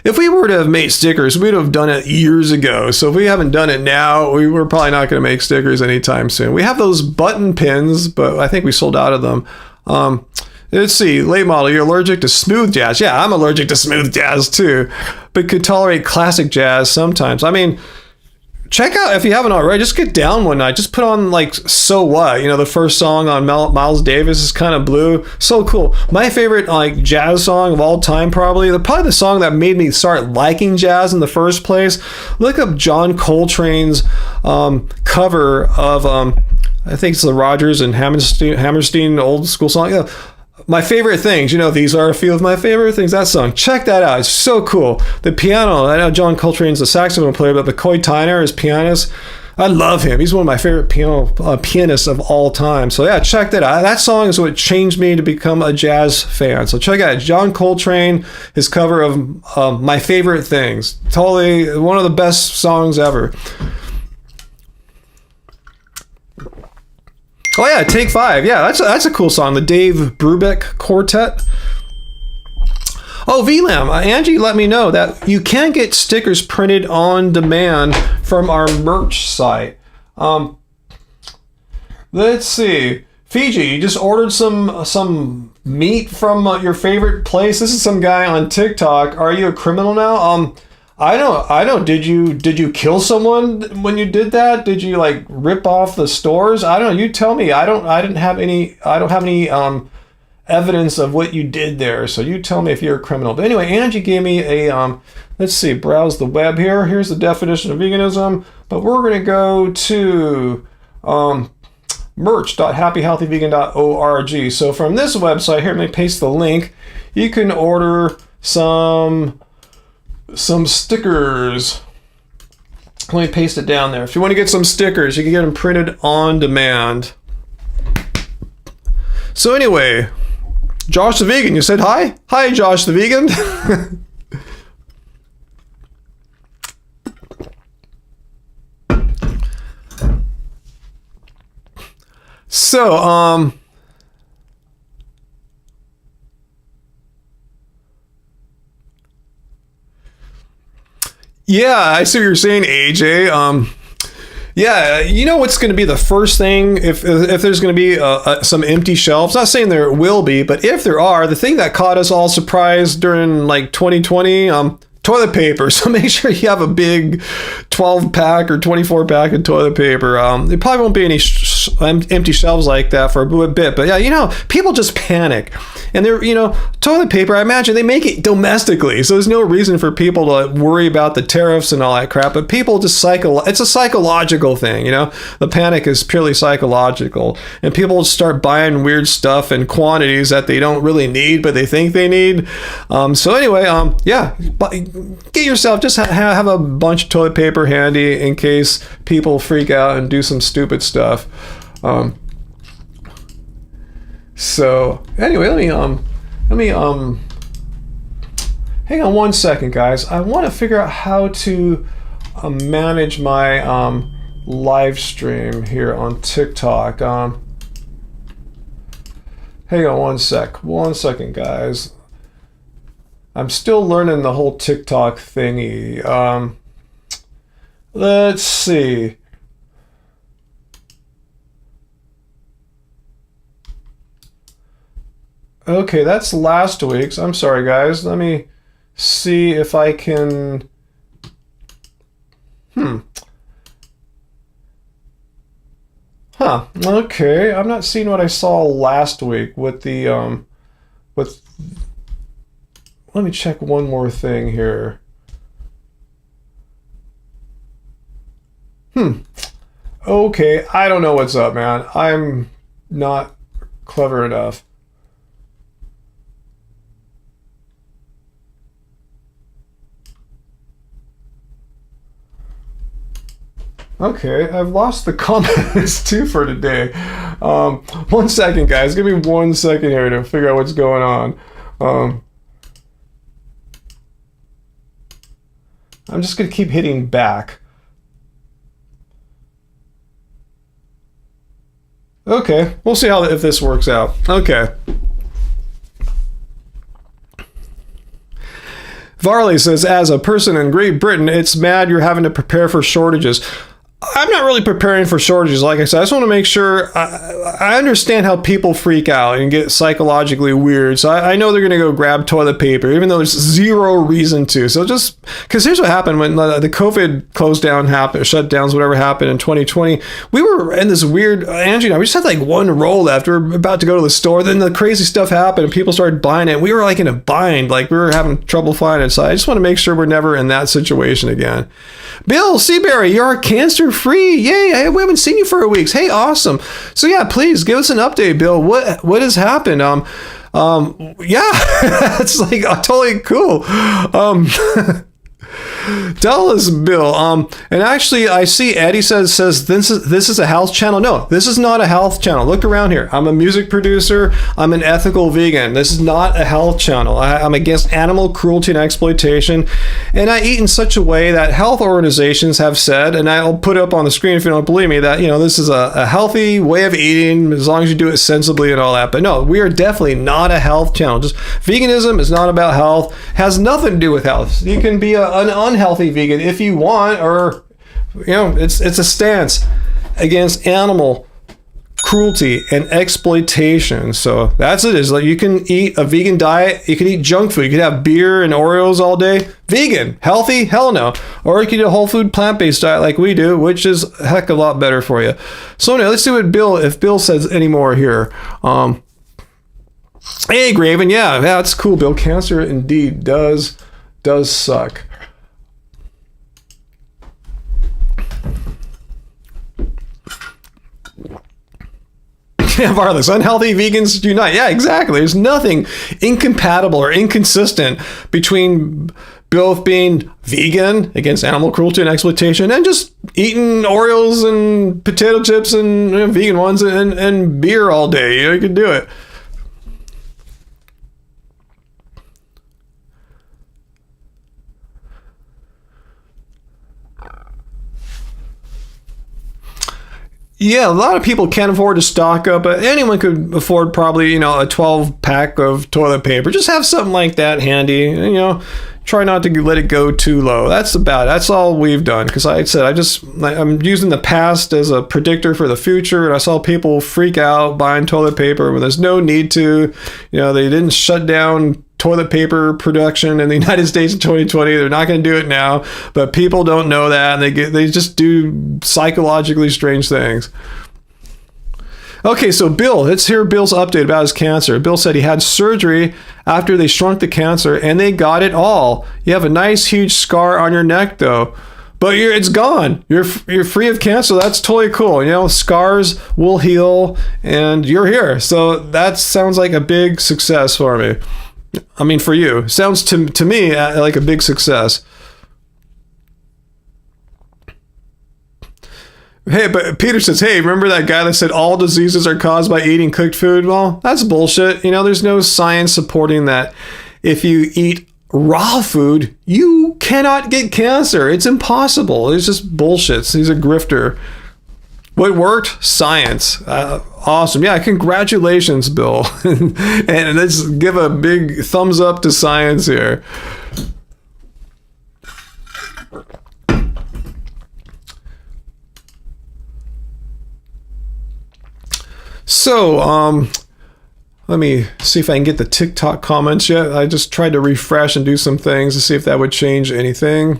if we were to have made stickers, we'd have done it years ago. So if we haven't done it now, we're probably not going to make stickers anytime soon. We have those button pins, but I think we sold out of them. Let's see. Late model, you're allergic to smooth jazz. Yeah, I'm allergic to smooth jazz too, but could tolerate classic jazz sometimes. I mean, check out, if you haven't already, just get down one night. Just put on like So What, the first song on Miles Davis is Kind of Blue. So cool. My favorite like jazz song of all time, probably the song that made me start liking jazz in the first place. Look up John Coltrane's cover of I think it's the Rodgers and Hammerstein old school song. My favorite things, these are a few of my favorite things. That song, check that out. It's so cool. The piano, I know John Coltrane's the saxophone player, but McCoy Tyner is pianist. I love him. He's one of my favorite pianists of all time. So yeah, check that out. That song is what changed me to become a jazz fan. So check out John Coltrane, his cover of My Favorite Things. Totally one of the best songs ever. Oh yeah, Take 5. Yeah, that's a cool song. The Dave Brubeck Quartet. Oh, VLAM, Angie let me know that you can get stickers printed on demand from our merch site. Let's see. Fiji, you just ordered some meat from your favorite place. This is some guy on TikTok. Are you a criminal now? I don't. Did you kill someone when you did that? Did you like rip off the stores? I don't know. You tell me. I don't have any evidence of what you did there. So you tell me if you're a criminal. But anyway, Angie gave me a let's see, browse the web here. Here's the definition of veganism. But we're gonna go to merch.happyhealthyvegan.org. So from this website here, let me paste the link. You can order some stickers. Let me paste it down there. If you want to get some stickers, you can get them printed on demand. So anyway, Josh the Vegan, you said hi? Hi, Josh the Vegan. So, yeah, I see what you're saying, AJ. Yeah, you know what's going to be the first thing if there's going to be some empty shelves? Not saying there will be, but if there are, the thing that caught us all surprised during like 2020, toilet paper. So make sure you have a big 12-pack or 24-pack of toilet paper. There probably won't be any empty shelves like that for a bit. But yeah, people just panic. And they're, toilet paper, I imagine they make it domestically. So there's no reason for people to worry about the tariffs and all that crap. But people just it's a psychological thing, The panic is purely psychological. And people start buying weird stuff in quantities that they don't really need, but they think they need. So anyway, yeah, get yourself, just have a bunch of toilet paper handy in case people freak out and do some stupid stuff. So anyway, let me hang on one second, guys. I want to figure out how to manage my live stream here on TikTok. Hang on one second, guys. I'm still learning the whole TikTok thingy. Let's see. Okay, that's last week's. I'm sorry, guys. Let me see if I can... Huh. Okay, I'm not seeing what I saw last week with the, with... Let me check one more thing here. Okay, I don't know what's up, man. I'm not clever enough. Okay, I've lost the comments too for today. 1 second, guys. Give me 1 second here to figure out what's going on. I'm just going to keep hitting back. Okay, we'll see if this works out. Okay. Varley says, as a person in Great Britain, it's mad you're having to prepare for shortages. I'm not really preparing for shortages. Like I said, I just want to make sure I understand how people freak out and get psychologically weird. So I know they're going to go grab toilet paper, even though there's zero reason to. So just because here's what happened when the COVID closed down happened, shutdowns, whatever happened in 2020. We were in this weird, Angie and I, we just had like one roll left. We were about to go to the store. Then the crazy stuff happened and people started buying it. We were like in a bind, like we were having trouble finding it. So I just want to make sure we're never in that situation again. Bill Seabury, you're cancer free. Yay. We haven't seen you for a week. Hey, awesome. So yeah, please give us an update, Bill. What has happened? Yeah, it's like totally cool. Tell us, Bill. And actually, I see Eddie says this is a health channel. No, this is not a health channel. Look around here. I'm a music producer. I'm an ethical vegan. This is not a health channel. I'm against animal cruelty and exploitation, and I eat in such a way that health organizations have said, and I'll put it up on the screen if you don't believe me, that this is a healthy way of eating as long as you do it sensibly and all that. But no, we are definitely not a health channel. Just veganism is not about health. Has nothing to do with health. You can be an unhealthy vegan if you want, or it's a stance against animal cruelty and exploitation. So that's it. Is like you can eat a vegan diet, you can eat junk food, you can have beer and Oreos all day. Vegan, healthy, hell no. Or you can eat a whole food plant-based diet like we do, which is a heck of a lot better for you. So anyway, let's see what if Bill says any more here. Hey Graven, yeah, that's cool, Bill. Cancer indeed does suck. Yeah, Varless, unhealthy vegans unite. Yeah, exactly. There's nothing incompatible or inconsistent between both being vegan against animal cruelty and exploitation and just eating Oreos and potato chips and vegan ones and beer all day. You can do it. Yeah, a lot of people can't afford to stock up. Anyone could afford probably, a 12 pack of toilet paper. Just have something like that handy. Try not to let it go too low. That's all we've done. Because like I said, I'm using the past as a predictor for the future. And I saw people freak out buying toilet paper when there's no need to. They didn't shut down toilet paper production in the United States in 2020. They're not going to do it now, but people don't know that, and they just do psychologically strange things. Okay, so Bill, let's hear Bill's update about his cancer. Bill said he had surgery after they shrunk the cancer, and they got it all. You have a nice huge scar on your neck though, but it's gone. You're free of cancer. That's totally cool. Scars will heal, and you're here. So that sounds like a big success for me. I mean, for you. Sounds to me like a big success. Hey, but Peter says, hey, remember that guy that said all diseases are caused by eating cooked food? Well, that's bullshit. There's no science supporting that. If you eat raw food, you cannot get cancer. It's impossible. It's just bullshit. He's a grifter. What worked? Science. Awesome. Yeah, congratulations, Bill. And let's give a big thumbs up to science here. So, let me see if I can get the TikTok comments yet. I just tried to refresh and do some things to see if that would change anything.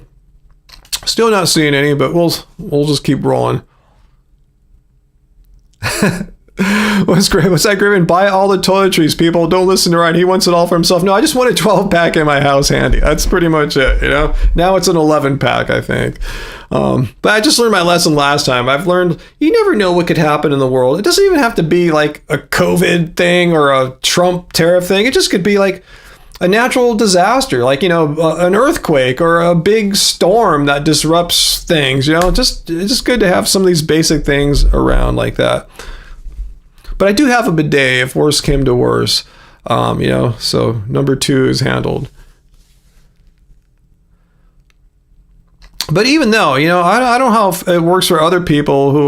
Still not seeing any, but we'll just keep rolling. What's that, Graven? Buy all the toiletries, people. Don't listen to Ryan. He wants it all for himself. No, I just want a 12 pack in my house handy. That's pretty much it, Now it's an 11 pack, I think. But I just learned my lesson last time. I've learned you never know what could happen in the world. It doesn't even have to be like a COVID thing or a Trump tariff thing. It just could be like a natural disaster, like, an earthquake or a big storm that disrupts things. Just it's just good to have some of these basic things around like that. But I do have a bidet if worse came to worse. So number 2 is handled. But even though, I don't know how it works for other people who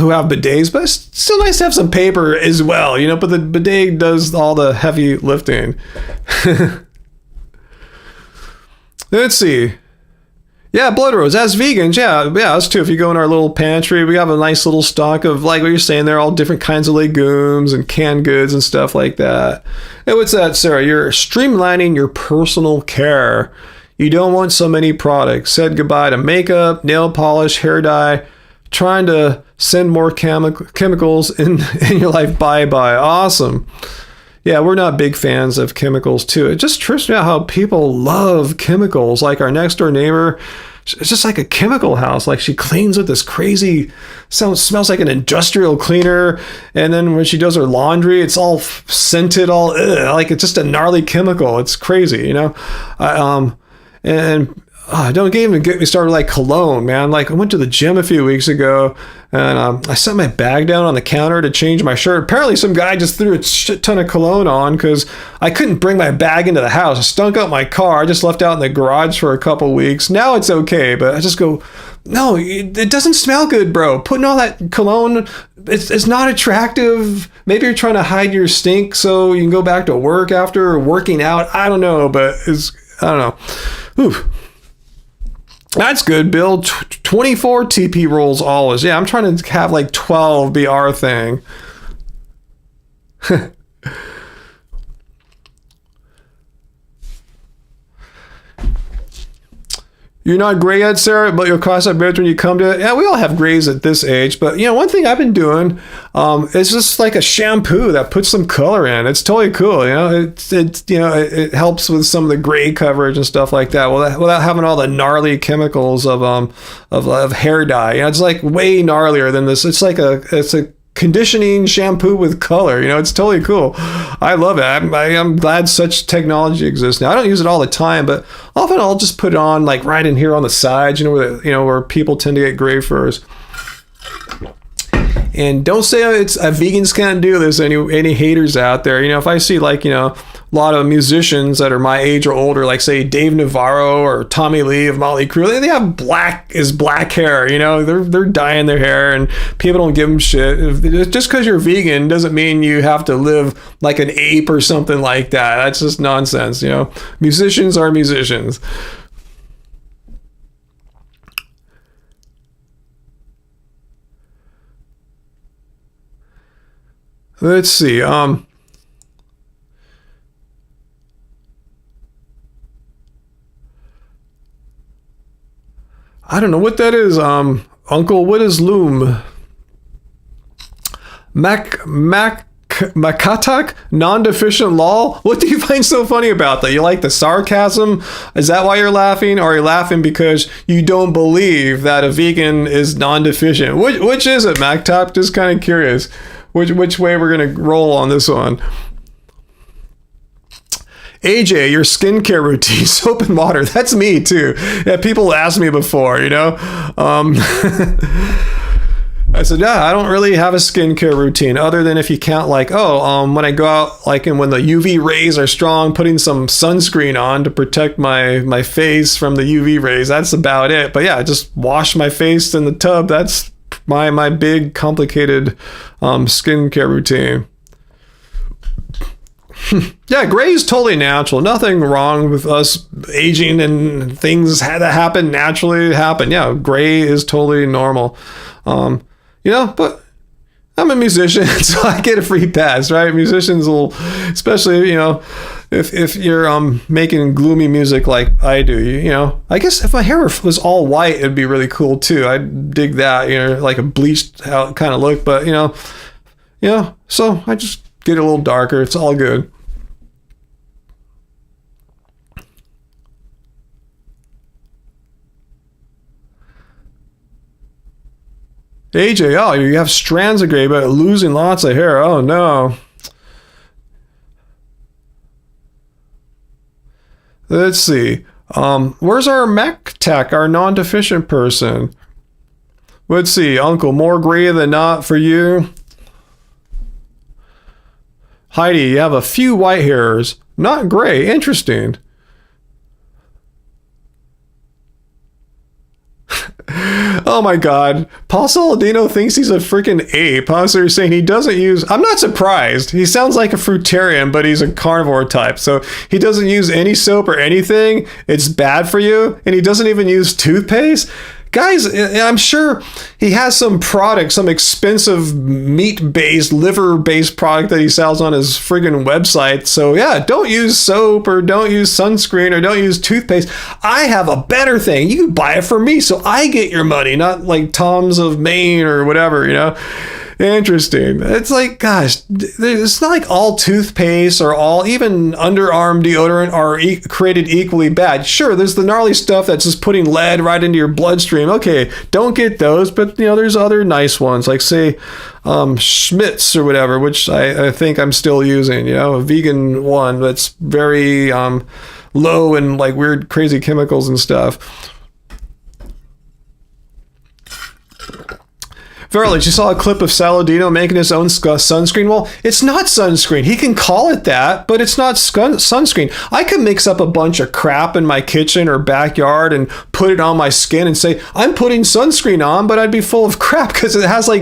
have bidets, but it's still nice to have some paper as well, but the bidet does all the heavy lifting. Let's see. Yeah, Blood Rose, as vegans, yeah, us too. If you go in our little pantry, we have a nice little stock of, like what you're saying there, all different kinds of legumes and canned goods and stuff like that. And what's that, Sarah? You're streamlining your personal care. You don't want so many products. Said goodbye to makeup, nail polish, hair dye, trying to send more chemicals in your life. Bye-bye. Awesome. Yeah, we're not big fans of chemicals too. It just trips me out how people love chemicals. Like our next door neighbor, it's just like a chemical house. Like she cleans with this crazy, smells like an industrial cleaner. And then when she does her laundry, it's all scented, like it's just a gnarly chemical. It's crazy, Don't even get me started like cologne, man. Like I went to the gym a few weeks ago and I set my bag down on the counter to change my shirt. Apparently some guy just threw a shit ton of cologne on because I couldn't bring my bag into the house. I stunk up my car. I just left it out in the garage for a couple weeks. Now it's okay, but I just go, no, it doesn't smell good, bro. Putting all that cologne, it's not attractive. Maybe you're trying to hide your stink so you can go back to work after working out. I don't know, but I don't know. Oof. That's good, Bill. 24 TP rolls always. Yeah, I'm trying to have like 12 be our thing. You're not gray yet, Sarah, but you'll cross that bridge when you come to it. Yeah, we all have grays at this age, but one thing I've been doing is just like a shampoo that puts some color in. It's totally cool, it helps with some of the gray coverage and stuff like that, without having all the gnarly chemicals of hair dye. It's like way gnarlier than this. It's a conditioning shampoo with color. It's totally cool. I love it. I'm glad such technology exists now. I don't use it all the time, but often I'll just put it on like right in here on the sides, where people tend to get gray furs. And don't say it's vegans can't do this. Any haters out there? If I see like a lot of musicians that are my age or older, like say Dave Navarro or Tommy Lee of Motley Crue, they have black hair. They're dyeing their hair, and people don't give them shit. Just because you're vegan doesn't mean you have to live like an ape or something like that. That's just nonsense. Musicians are musicians. Let's see. I don't know what that is. Uncle, what is loom? Makatak? Non-deficient lol? What do you find so funny about that? You like the sarcasm? Is that why you're laughing? Or are you laughing because you don't believe that a vegan is non-deficient? Which is it, Mactop? Just kind of curious. Which way we're going to roll on this one. AJ, your skincare routine, soap and water. That's me too. Yeah, people asked me before, I said, yeah, I don't really have a skincare routine other than if you count like, when I go out, like, and when the UV rays are strong, putting some sunscreen on to protect my face from the UV rays. That's about it. But yeah, just wash my face in the tub. That's my big complicated skincare routine. Yeah, gray is totally natural. Nothing wrong with us aging and things that happen naturally happen. Yeah, gray is totally normal. But I'm a musician, so I get a free pass, right? Musicians will, especially, if you're making gloomy music like I do, I guess if my hair was all white, it'd be really cool too. I'd dig that, like a bleached out kind of look, but so I just get a little darker. It's all good. AJ, you have strands of gray, but losing lots of hair. Oh no. Let's see. Where's our mech tech, our non-deficient person? Let's see, Uncle, more gray than not for you. Heidi, you have a few white hairs. Not gray. Interesting. Oh my god. Paul Saladino thinks he's a freaking ape. Huh? So you're saying he doesn't use... I'm not surprised. He sounds like a fruitarian, but he's a carnivore type. So he doesn't use any soap or anything. It's bad for you. And he doesn't even use toothpaste. Guys, I'm sure he has some product, some expensive meat-based, liver-based product that he sells on his friggin' website. So yeah, don't use soap or don't use sunscreen or don't use toothpaste. I have a better thing. You can buy it for me so I get your money, not like Tom's of Maine or whatever, you know? Interesting. It's like, gosh, it's not like all toothpaste or all, even underarm deodorant are created equally bad. Sure, there's the gnarly stuff that's just putting lead right into your bloodstream. Okay, don't get those, but you know, there's other nice ones, like say Schmidt's or whatever, which I think I'm still using, you know, a vegan one that's very low in like weird, crazy chemicals and stuff. Verily, you saw a clip of Saladino making his own sunscreen. Well, it's not sunscreen. He can call it that, but it's not sunscreen. I could mix up a bunch of crap in my kitchen or backyard and put it on my skin and say, I'm putting sunscreen on, but I'd be full of crap because it has like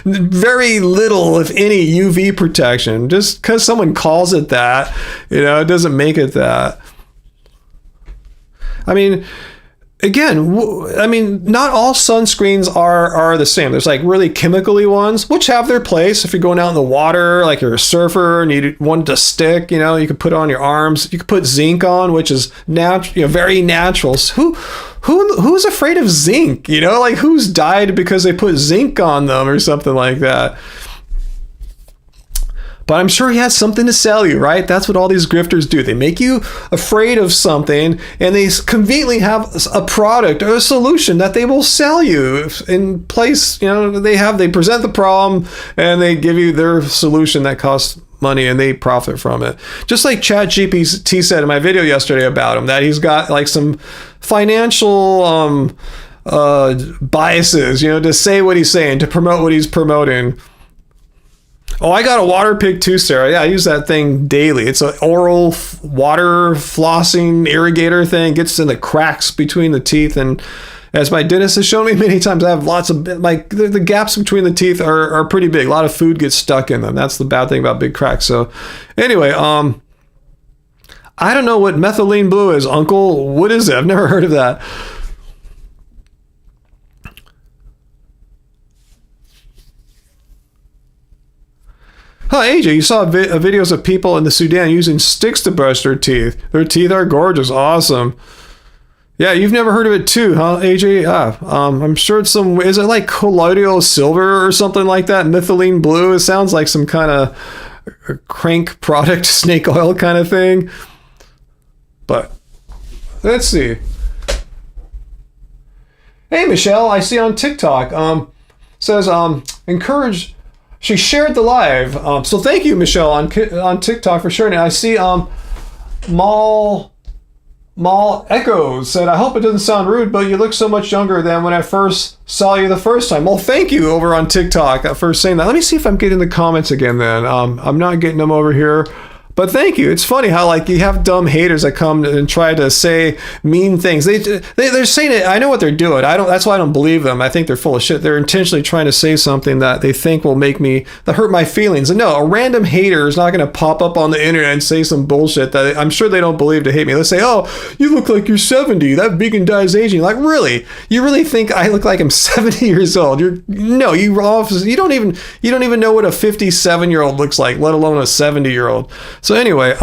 very little, if any, UV protection. Just because someone calls it that, you know, it doesn't make it that. I mean... Again, not all sunscreens are the same. There's like really chemically ones, which have their place. If you're going out in the water, like you're a surfer and you want to stick, you know, you could put it on your arms. You could put zinc on, which is natural, you know, very natural. So who's afraid of zinc? You know, like who's died because they put zinc on them or something like that? But I'm sure he has something to sell you, right? That's what all these grifters do. They make you afraid of something, and they conveniently have a product or a solution that they will sell you in place. You know, they present the problem, and they give you their solution that costs money, and they profit from it. Just like ChatGPT said in my video yesterday about him, that he's got like some financial biases, you know, to say what he's saying, to promote what he's promoting. Oh, I got a water pick too, Sarah. Yeah, I use that thing daily. It's an oral water flossing irrigator thing. It gets in the cracks between the teeth, and as my dentist has shown me many times, I have lots of the gaps between the teeth are pretty big. A lot of food gets stuck in them. That's the bad thing about big cracks. So anyway, I don't know what methylene blue is, Uncle. What is it? I've never heard of that. Huh, AJ, you saw videos of people in the Sudan using sticks to brush their teeth. Their teeth are gorgeous. Awesome. Yeah, you've never heard of it too, huh, AJ? I'm sure it's is it like colloidal silver or something like that? Methylene blue? It sounds like some kind of crank product, snake oil kind of thing. But, let's see. Hey, Michelle, I see on TikTok, says, encourage... She shared the live. So thank you, Michelle, on TikTok for sharing it. I see Mal Echoes said, I hope it doesn't sound rude, but you look so much younger than when I first saw you the first time. Well, thank you over on TikTok for saying that. Let me see if I'm getting the comments again then. I'm not getting them over here. But thank you. It's funny how like you have dumb haters that come and try to say mean things. They're saying it. I know what they're doing. That's why I don't believe them. I think they're full of shit. They're intentionally trying to say something that they think will that hurt my feelings. And no, a random hater is not going to pop up on the internet and say some bullshit that I'm sure they don't believe to hate me. Let's say, oh, you look like you're 70. That vegan diet is aging. Like, really? You really think I look like I'm 70 years old? You don't even know what a 57-year-old looks like, let alone a 70-year-old. So anyway,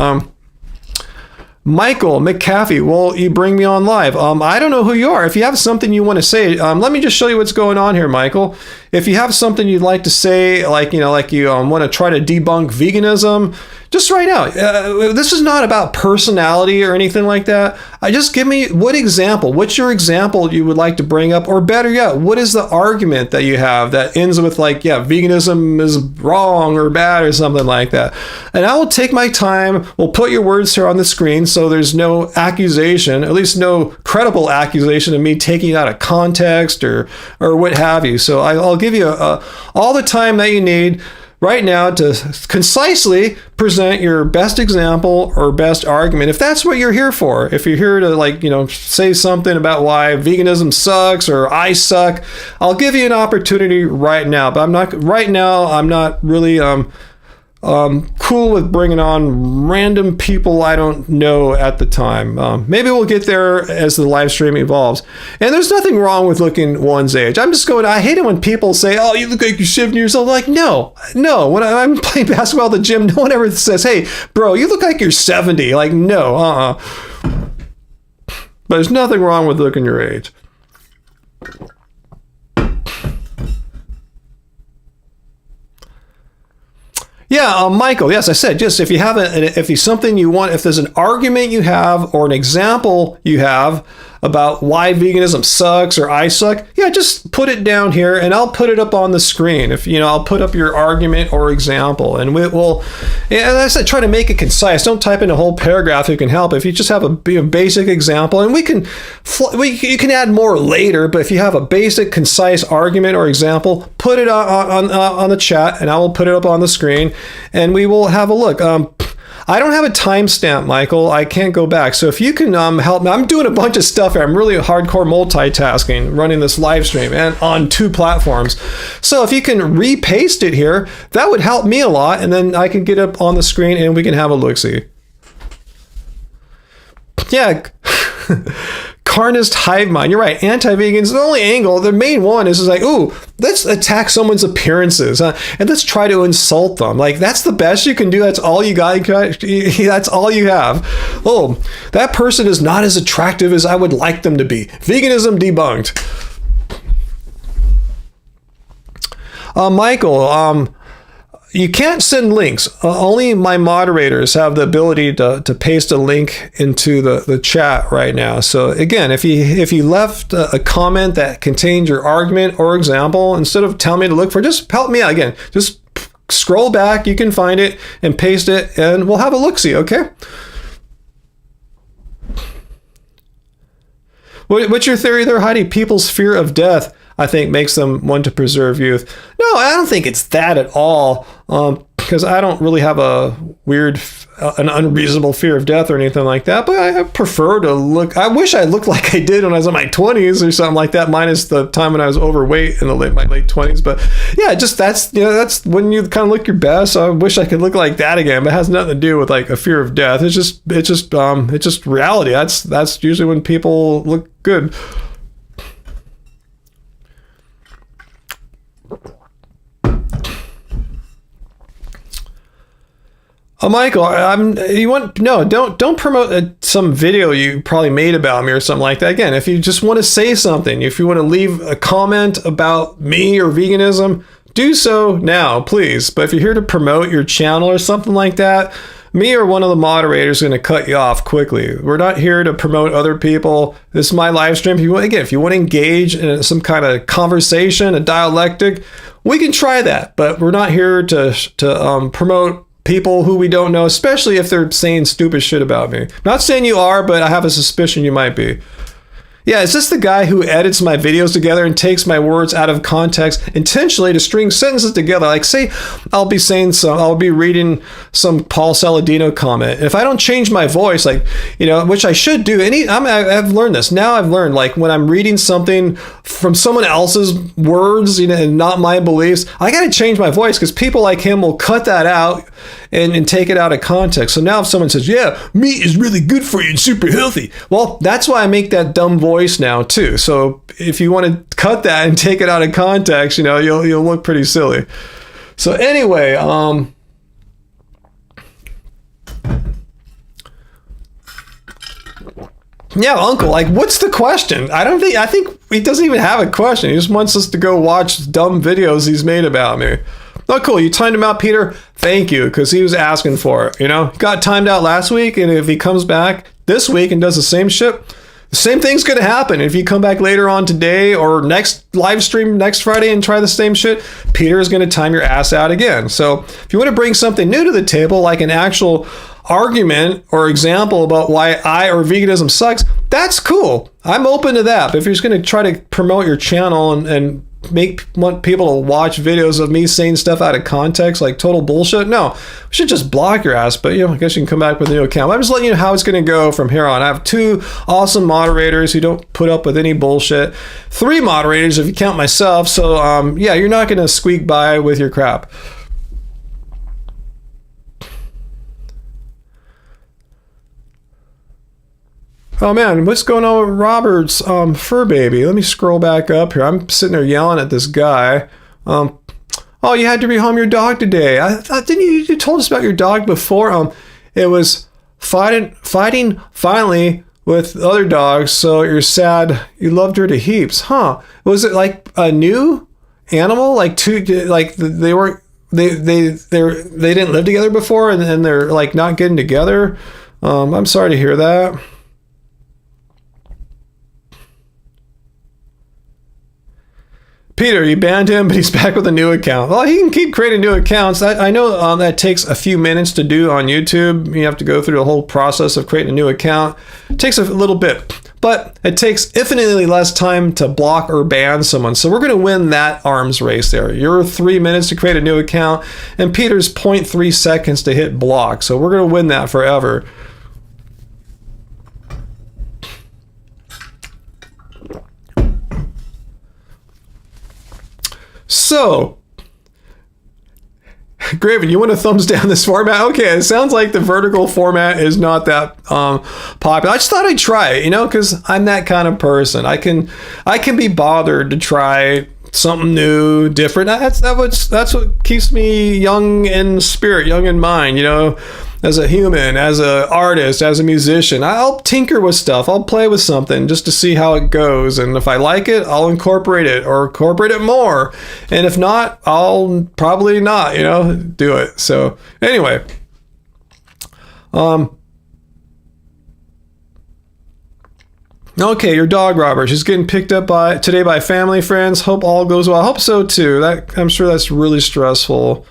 Michael McCaffey, will you bring me on live? I don't know who you are. If you have something you want to say, let me just show you what's going on here, Michael. If you have something you'd like to say, like you want to try to debunk veganism, Just right now. This is not about personality or anything like that. Just give me what example. What's your example you would like to bring up? Or better yet, what is the argument that you have that ends with like, yeah, veganism is wrong or bad or something like that? And I will take my time. We'll put your words here on the screen so there's no accusation, at least no credible accusation of me taking it out of context or what have you. So I'll give you all the time that you need right now to concisely present your best example or best argument, if that's what you're here for. If you're here to, like, say something about why veganism sucks or I suck, I'll give you an opportunity right now. But I'm not really cool with bringing on random people I don't know at the time. Maybe we'll get there as the live stream evolves. And there's nothing wrong with looking one's age. I hate it when people say, oh, you look like you're 70 years old. Like, no. When I'm playing basketball at the gym, no one ever says, hey, bro, you look like you're 70. Like, no, But there's nothing wrong with looking your age. Yeah, Michael, yes, I said, just if there's something you want, if there's an argument you have or an example you have about why veganism sucks or I suck, yeah, just put it down here and I'll put it up on the screen. I'll put up your argument or example, and as I said, try to make it concise. Don't type in a whole paragraph if you can help. If you just have a basic example, and you can add more later, but if you have a basic, concise argument or example, put it on the chat and I will put it up on the screen and we will have a look. I don't have a timestamp, Michael. I can't go back. So if you can help me, I'm doing a bunch of stuff here. I'm really hardcore multitasking, running this live stream and on 2 platforms. So if you can repaste it here, that would help me a lot. And then I can get up on the screen and we can have a look-see. Yeah. Carnist hive mind. You're right. Anti-vegans, the only angle, the main one is like, ooh, let's attack someone's appearances and let's try to insult them. Like, that's the best you can do. That's all you got. That's all you have. Oh, that person is not as attractive as I would like them to be. Veganism debunked. Michael, you can't send links. Only my moderators have the ability to paste a link into the chat right now. So again, if you left a comment that contained your argument or example, instead of telling me to look for, just help me out again. Just scroll back, you can find it and paste it, and we'll have a look-see, okay? What's your theory there, Heidi? People's fear of death, I think, makes them want to preserve youth. No, I don't think it's that at all, because I don't really have an unreasonable fear of death or anything like that, but I prefer to look. I wish I looked like I did when I was in my 20s or something like that, minus the time when I was overweight in my late 20s. But yeah, just that's when you kind of look your best. I wish I could look like that again, but it has nothing to do with like a fear of death. It's just reality. That's usually when people look good. Michael, don't promote some video you probably made about me or something like that. Again, if you just want to say something, if you want to leave a comment about me or veganism, do so now, please. But if you're here to promote your channel or something like that, me or one of the moderators is going to cut you off quickly. We're not here to promote other people. This is my live stream. If you want to engage in some kind of conversation, a dialectic, we can try that. But we're not here to promote people who we don't know, especially if they're saying stupid shit about me. Not saying you are, but I have a suspicion you might be. Yeah, is this the guy who edits my videos together and takes my words out of context intentionally to string sentences together? Like, say, I'll be reading some Paul Saladino comment. If I don't change my voice, which I should do, I've learned this. Now I've learned, like, when I'm reading something from someone else's words, and not my beliefs, I got to change my voice because people like him will cut that out and take it out of context. So now if someone says, yeah, meat is really good for you and super healthy, well, that's why I make that dumb voice now too. So if you want to cut that and take it out of context, you'll look pretty silly. So anyway, yeah, Uncle, like, what's the question? I think he doesn't even have a question. He just wants us to go watch dumb videos he's made about me. Oh, cool. You timed him out, Peter. Thank you, because he was asking for it. You know, he got timed out last week, and if he comes back this week and does the same shit, the same thing's going to happen. If you come back later on today or next live stream next Friday and try the same shit, Peter is going to time your ass out again. So if you want to bring something new to the table, like an actual argument or example about why I or veganism sucks, that's cool. I'm open to that. But if you're just going to try to promote your channel and want people to watch videos of me saying stuff out of context, like total bullshit, no, we should just block your ass. But I guess you can come back with a new account. I'm just letting you know how it's going to go from here on. I have 2 awesome moderators who don't put up with any bullshit. 3 moderators if you count myself. So yeah, you're not going to squeak by with your crap. Oh man, what's going on with Robert's fur baby? Let me scroll back up here. I'm sitting there yelling at this guy. Oh, you had to rehome your dog today. I thought, didn't you told us about your dog before? It was fighting finally with other dogs, so you're sad. You loved her to heaps, huh? Was it like a new animal? Like they weren't they didn't live together before, and they're like not getting together. I'm sorry to hear that. Peter, you banned him, but he's back with a new account. Well, he can keep creating new accounts. I know that takes a few minutes to do on YouTube. You have to go through the whole process of creating a new account. It takes a little bit, but it takes infinitely less time to block or ban someone. So we're going to win that arms race there. You're 3 minutes to create a new account, and Peter's 0.3 seconds to hit block. So we're going to win that forever. So, Graven, you want to thumbs down this format? Okay, it sounds like the vertical format is not that popular. I just thought I'd try it, because I'm that kind of person. I can be bothered to try something new, different. That's what keeps me young in spirit, young in mind, as a human, as an artist, as a musician. I'll tinker with stuff. I'll play with something just to see how it goes. And if I like it, I'll incorporate it or incorporate it more. And if not, I'll probably not, do it. So anyway, okay, your dog, Robert. She's getting picked up today by family, friends. Hope all goes well. I hope so too. I'm sure that's really stressful.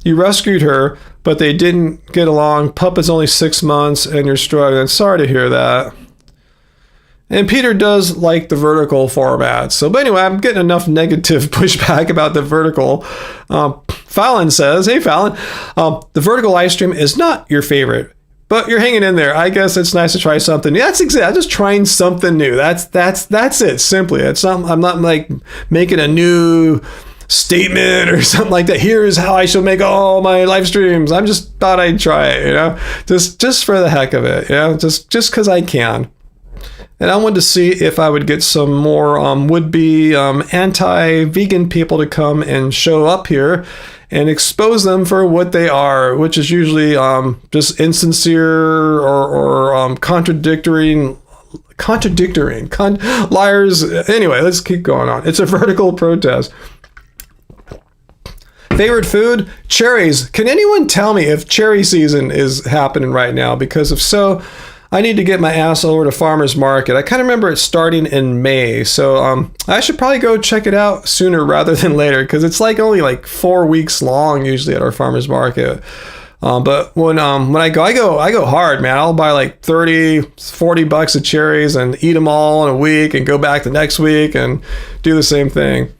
You rescued her, but they didn't get along. Pup is only 6 months, and you're struggling. Sorry to hear that. And Peter does like the vertical format. So, but anyway, I'm getting enough negative pushback about the vertical. Fallon says, hey, Fallon, the vertical live stream is not your favorite, but you're hanging in there. I guess it's nice to try something new. That's exactly. I'm just trying something new. That's it. Simply, I'm not like making a new statement or something like that. Here's how I shall make all my live streams. I'm just thought I'd try it, just for the heck of it, just because I can. And I wanted to see if I would get some more would-be anti-vegan people to come and show up here and expose them for what they are, which is usually just insincere or contradictory liars. Anyway, let's keep going on. It's a vertical protest. Favorite food? Cherries. Can anyone tell me if cherry season is happening right now? Because if so, I need to get my ass over to Farmer's Market. I kind of remember it starting in May. So I should probably go check it out sooner rather than later, because it's only 4 weeks long usually at our Farmer's Market. But when I go hard, man. I'll buy $30-40 of cherries and eat them all in a week and go back the next week and do the same thing.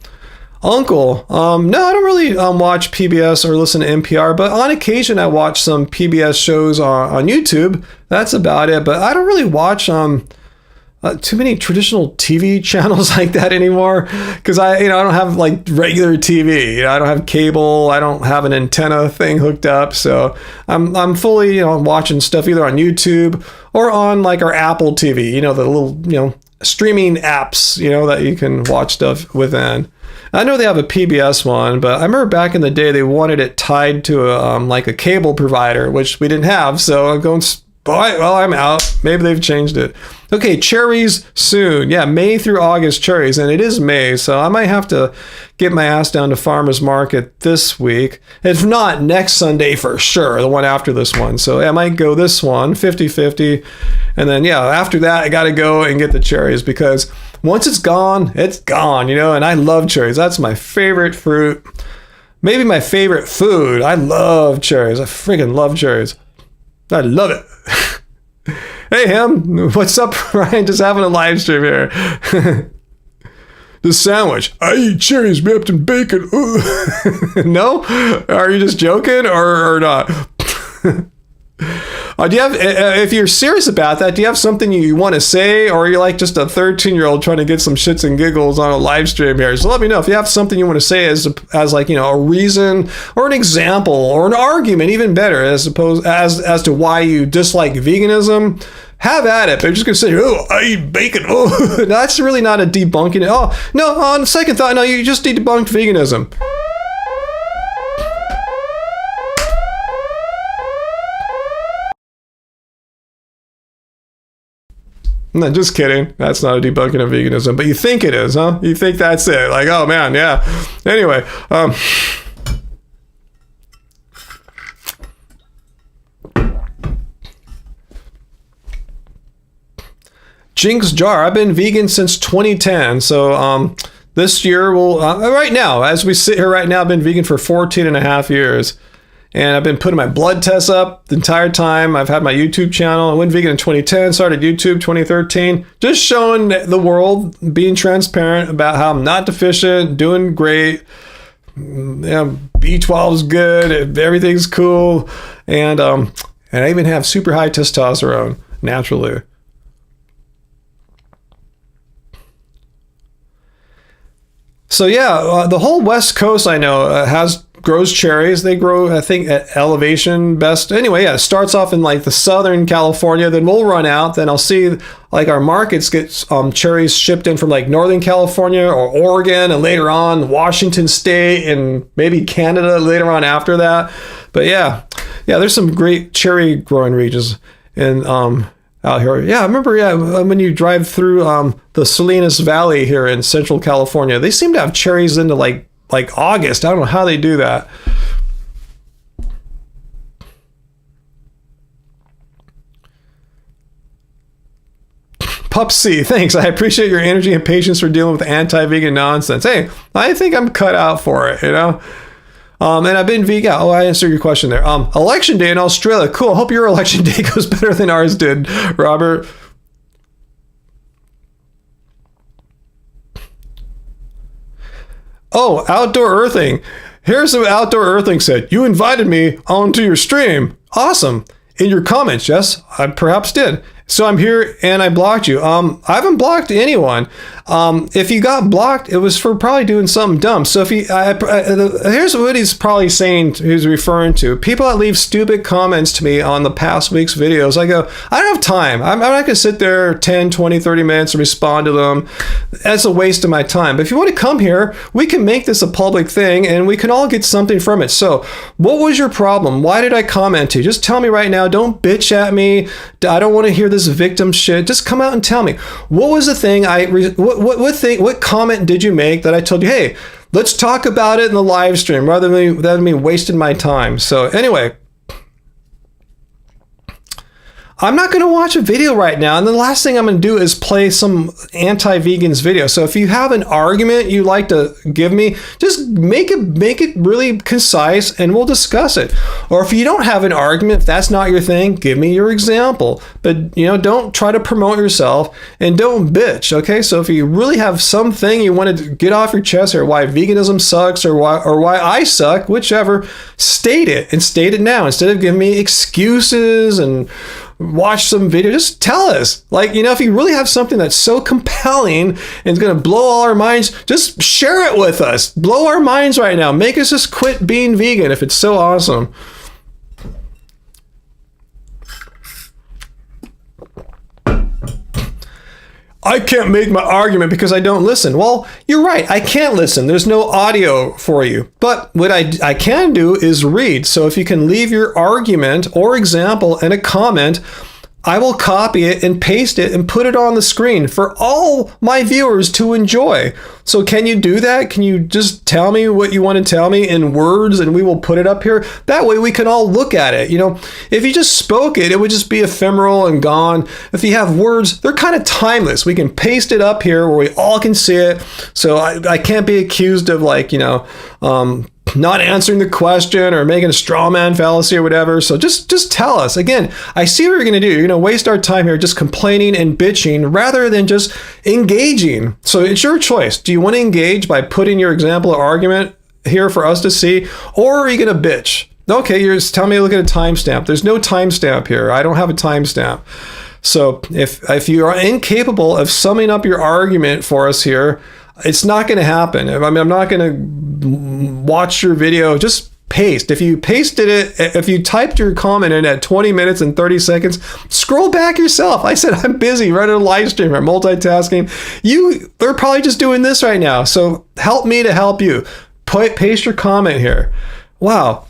Uncle, no, I don't really watch PBS or listen to NPR, but on occasion I watch some PBS shows on YouTube. That's about it, but I don't really watch too many traditional TV channels like that anymore, because I don't have regular TV. I don't have cable. I don't have an antenna thing hooked up, so I'm fully watching stuff either on YouTube or on our Apple TV. The little streaming apps that you can watch stuff within. I know they have a PBS one, but I remember back in the day they wanted it tied to a cable provider, which we didn't have. So I'm going Boy, well, I'm out. Maybe they've changed it. Okay, cherries soon. Yeah, May through August cherries, and it is May, so I might have to get my ass down to Farmer's Market this week. If not, next Sunday for sure, the one after this one. So I might go this one, 50-50. And then, yeah, after that, I got to go and get the cherries because once it's gone, you know, and I love cherries. That's my favorite fruit. Maybe my favorite food. I love cherries. I freaking love cherries. I love it. Hey, him. What's up, Ryan? Just having a live stream here. The sandwich. I eat cherries wrapped in bacon. No? Are you just joking or not? Do you have, if you're serious about that, do you have something you want to say, or are you like just a 13-year-old trying to get some shits and giggles on a live stream here? So let me know if you have something you want to say as like, you know, a reason or an example or an argument, even better, as to why you dislike veganism. Have at it. But you're just gonna say, "Oh, I eat bacon." Oh, that's really not a debunking it. Oh no, on second thought, no, you just debunked veganism. No, just kidding. That's not a debunking of veganism, but you think it is, huh? You think that's it? Like, oh man, yeah. Anyway, Jinx Jar. I've been vegan since 2010, so this year will right now, as we sit here right now, I've been vegan for 14 and a half years. And I've been putting my blood tests up the entire time. I've had my YouTube channel. I went vegan in 2010, started YouTube 2013. Just showing the world, being transparent about how I'm not deficient, doing great. B12 is good, everything's cool. And I even have super high testosterone naturally. So yeah, the whole West Coast I know grows cherries. They grow, I think, at elevation best. Anyway, yeah, it starts off in like the Southern California, then we'll run out. Then I'll see like our markets get cherries shipped in from like Northern California or Oregon, and later on Washington State and maybe Canada later on after that. But yeah, there's some great cherry growing regions in out here. Yeah, I remember, when you drive through the Salinas Valley here in Central California, they seem to have cherries into like August. I don't know how they do that. Pup C, thanks. I appreciate your energy and patience for dealing with anti-vegan nonsense. Hey, I think I'm cut out for it, you know? And I've been vegan. Oh, I answered your question there. Election day in Australia. Cool. I hope your election day goes better than ours did, Robert. Oh, outdoor earthing. Here's what outdoor earthing said. You invited me onto your stream. Awesome. In your comments, yes, I perhaps did. So I'm here and I blocked you. I haven't blocked anyone. If you got blocked, it was for probably doing something dumb. So if here's what he's probably saying, he's referring to. People that leave stupid comments to me on the past week's videos, I go, I don't have time. I'm not going to sit there 10, 20, 30 minutes and respond to them. That's a waste of my time. But if you want to come here, we can make this a public thing and we can all get something from it. So what was your problem? Why did I comment to you? Just tell me right now. Don't bitch at me. I don't want to hear this victim shit. Just come out and tell me. What was the thing what comment did you make that I told you, hey, let's talk about it in the live stream rather than me wasting my time? So anyway, I'm not going to watch a video right now, and the last thing I'm going to do is play some anti-vegans video. So if you have an argument you'd like to give me, just make it really concise and we'll discuss it. Or if you don't have an argument, if that's not your thing, give me your example. But don't try to promote yourself and don't bitch, okay? So if you really have something you want to get off your chest, or why veganism sucks, or why I suck, whichever, state it, and state it now instead of giving me excuses and watch some video. Just tell us, if you really have something that's so compelling and it's going to blow all our minds, just share it with us. Blow our minds right now. Make us just quit being vegan if it's so awesome. I can't make my argument because I don't listen. Well, you're right. I can't listen. There's no audio for you. But what I can do is read. So if you can leave your argument or example in a comment, I will copy it and paste it and put it on the screen for all my viewers to enjoy. So can you do that? Can you just tell me what you want to tell me in words and we will put it up here? That way we can all look at it. You know, if you just spoke it, it would just be ephemeral and gone. If you have words, they're kind of timeless. We can paste it up here where we all can see it. So I can't be accused of like, you know, not answering the question or making a straw man fallacy or whatever. So just tell us. Again, I see what you're going to do. You're going to waste our time here just complaining and bitching rather than just engaging. So it's your choice. Do you want to engage by putting your example or argument here for us to see, or are you going to bitch? Okay, you're just telling me to look at a timestamp. There's no timestamp here. I don't have a timestamp. So if you are incapable of summing up your argument for us here, it's not going to happen. I mean, I'm not going to watch your video. Just paste. If you pasted it, if you typed your comment in at 20 minutes and 30 seconds, scroll back yourself. I said, I'm busy running a live stream. I'm multitasking. They're probably just doing this right now. So help me to help you. Paste your comment here. Wow.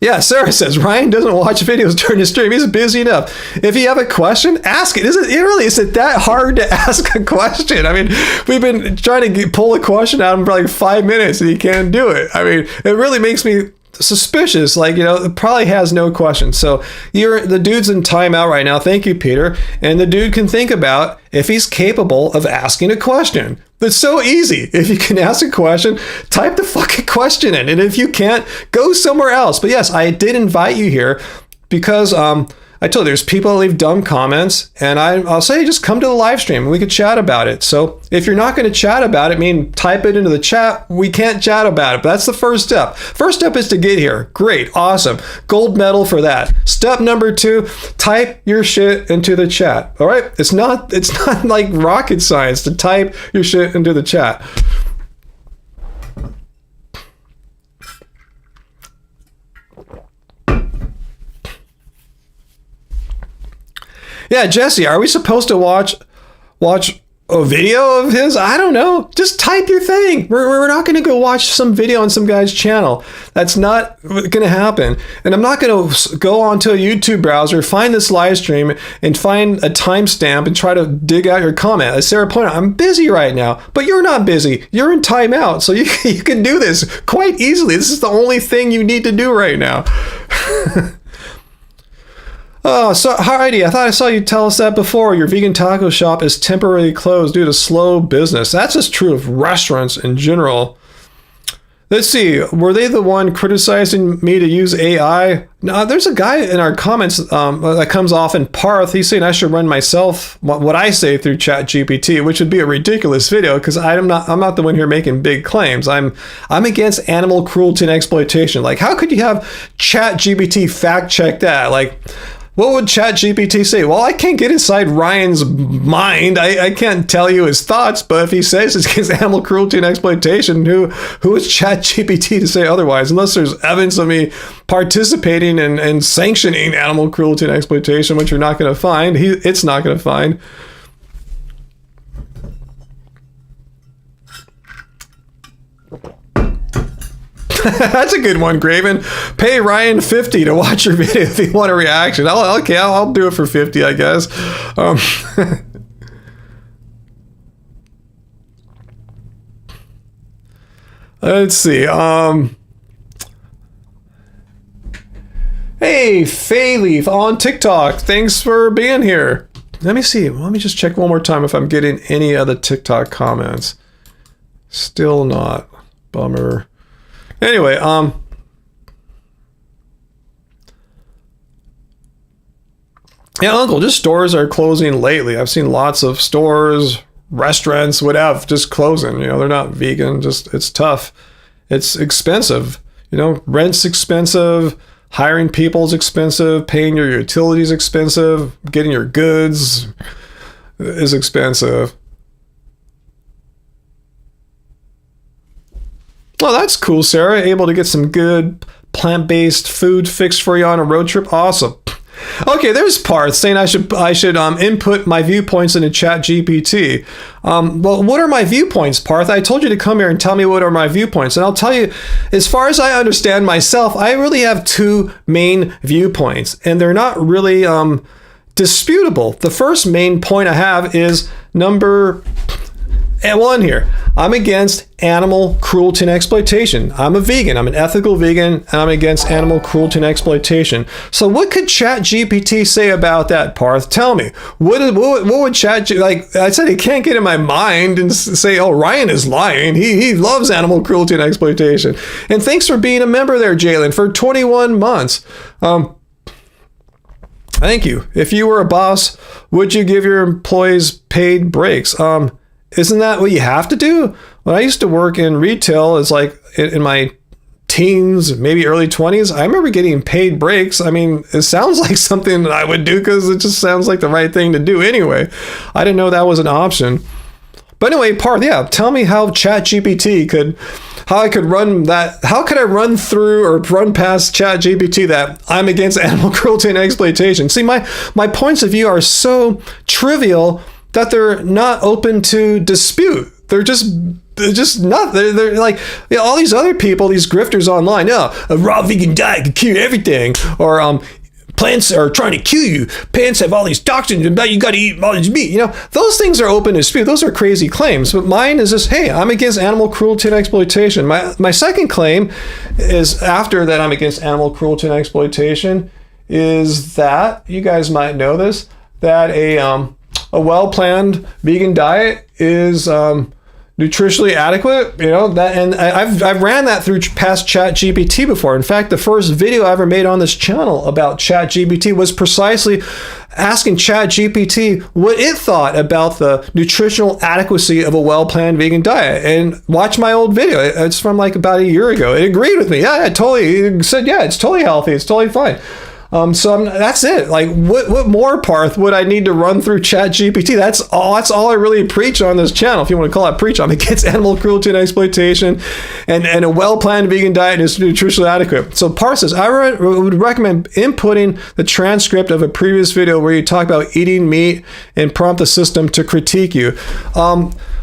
Yeah, Sarah says, Ryan doesn't watch videos during the stream. He's busy enough. If you have a question, ask it. Is it that hard to ask a question? I mean, we've been trying to pull a question out of him for like 5 minutes and he can't do it. I mean, it really makes me suspicious. Like, you know, it probably has no questions. So the dude's in timeout right now. Thank you, Peter. And the dude can think about if he's capable of asking a question. It's so easy. If you can ask a question, type the fucking question in. And if you can't, go somewhere else. But yes, I did invite you here because I told you there's people that leave dumb comments, and I'll say just come to the live stream and we could chat about it. So if you're not going to chat about it, I mean, type it into the chat. We can't chat about it, but that's the first step. First step is to get here. Great. Awesome. Gold medal for that. Step number 2, type your shit into the chat. All right. It's not like rocket science to type your shit into the chat. Yeah, Jesse, are we supposed to watch a video of his? I don't know. Just type your thing. We're not going to go watch some video on some guy's channel. That's not going to happen. And I'm not going to go onto a YouTube browser, find this live stream, and find a timestamp and try to dig out your comment. As Sarah pointed out, I'm busy right now, but you're not busy. You're in timeout, so you can do this quite easily. This is the only thing you need to do right now. Oh, so Heidi, I thought I saw you tell us that before. Your vegan taco shop is temporarily closed due to slow business. That's just true of restaurants in general. Let's see. Were they the one criticizing me to use AI? No, there's a guy in our comments that comes off in Parth. He's saying I should run myself what I say through ChatGPT, which would be a ridiculous video because I'm not the one here making big claims. I'm against animal cruelty and exploitation. Like, how could you have ChatGPT fact check that? Like, what would ChatGPT say? Well, I can't get inside Ryan's mind. I can't tell you his thoughts, but if he says it's against animal cruelty and exploitation, who is ChatGPT to say otherwise? Unless there's evidence of me participating and sanctioning animal cruelty and exploitation, which you're not going to find. It's not going to find. That's a good one, Graven. Pay Ryan $50 to watch your video if you want a reaction. I'll do it for $50, I guess. Let's see. Hey, Fayleaf on TikTok. Thanks for being here. Let me see. Let me just check one more time if I'm getting any other TikTok comments. Still not. Bummer. Anyway, yeah, Uncle, just stores are closing lately. I've seen lots of stores, restaurants, whatever, just closing. You know, they're not vegan. Just, it's tough. It's expensive. You know, rent's expensive. Hiring people is expensive. Paying your utilities expensive. Getting your goods is expensive. Well, that's cool, Sarah. Able to get some good plant-based food fixed for you on a road trip. Awesome. Okay, there's Parth saying I should input my viewpoints into ChatGPT. Well, what are my viewpoints, Parth? I told you to come here and tell me what are my viewpoints. And I'll tell you, as far as I understand myself, I really have 2 main viewpoints. And they're not really disputable. The first main point I have is number one here. I'm against animal cruelty and exploitation. I'm a vegan. I'm an ethical vegan, and I'm against animal cruelty and exploitation. So what could ChatGPT say about that, Parth? Tell me. What would ChatGPT, like I said, he can't get in my mind and say, oh, Ryan is lying. He loves animal cruelty and exploitation. And thanks for being a member there, Jalen, for 21 months. Thank you. If you were a boss, would you give your employees paid breaks? Isn't that what you have to do? When I used to work in retail, it's like in my teens, maybe early 20s, I remember getting paid breaks. I mean, it sounds like something that I would do because it just sounds like the right thing to do anyway. I didn't know that was an option. But anyway, Parth, yeah, tell me how ChatGPT how I could run that. How could I run through or run past ChatGPT that I'm against animal cruelty and exploitation? See, my points of view are so trivial that they're not open to dispute. They're just not. They're like, you know, all these other people, these grifters online. Yeah, a raw vegan diet could cure everything, or plants are trying to kill you. Plants have all these toxins, and you got to eat all this meat. You know, those things are open to dispute. Those are crazy claims. But mine is just, hey, I'm against animal cruelty and exploitation. My second claim is, after that, I'm against animal cruelty and exploitation, is that, you guys might know this, that a well-planned vegan diet is nutritionally adequate, you know, that, and I've ran that through past ChatGPT before. In fact, the first video I ever made on this channel about ChatGPT was precisely asking ChatGPT what it thought about the nutritional adequacy of a well-planned vegan diet. And watch my old video. It's from like about a year ago. It agreed with me. Yeah, it said, yeah, it's totally healthy. It's totally fine. That's it. Like, what more, Parth, would I need to run through ChatGPT? That's all I really preach on this channel, if you want to call it preach. I'm against animal cruelty and exploitation, and a well-planned vegan diet is nutritionally adequate. So Parth says, I would recommend inputting the transcript of a previous video where you talk about eating meat and prompt the system to critique you.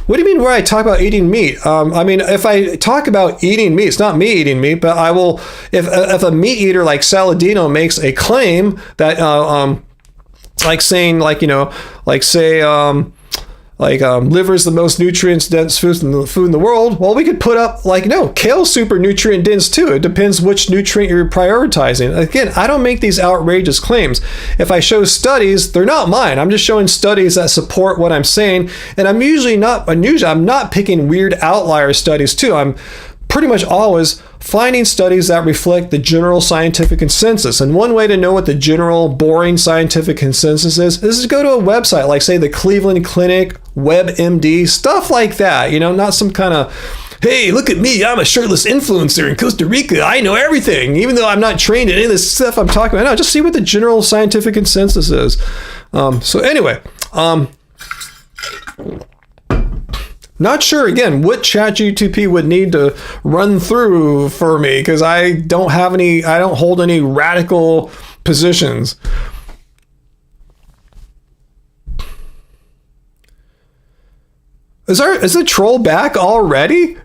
What do you mean where I talk about eating meat? I mean, if I talk about eating meat, it's not me eating meat, but I will, if a meat eater like Saladino makes a claim that, like saying, like, you know, like say, liver is the most nutrients dense food in the world. Well, we could put up like, no, kale's super nutrient dense too. It depends which nutrient you're prioritizing. Again, I don't make these outrageous claims. If I show studies, they're not mine. I'm just showing studies that support what I'm saying. And I'm not picking weird outlier studies too. I'm pretty much always finding studies that reflect the general scientific consensus. And one way to know what the general boring scientific consensus is to go to a website like, say, the Cleveland Clinic, WebMD, stuff like that. You know, not some kind of, hey, look at me, I'm a shirtless influencer in Costa Rica, I know everything, even though I'm not trained in any of this stuff I'm talking about. No, just see what the general scientific consensus is. So anyway, not sure, again, what ChatGPT would need to run through for me, because I don't hold any radical positions. Is the troll back already?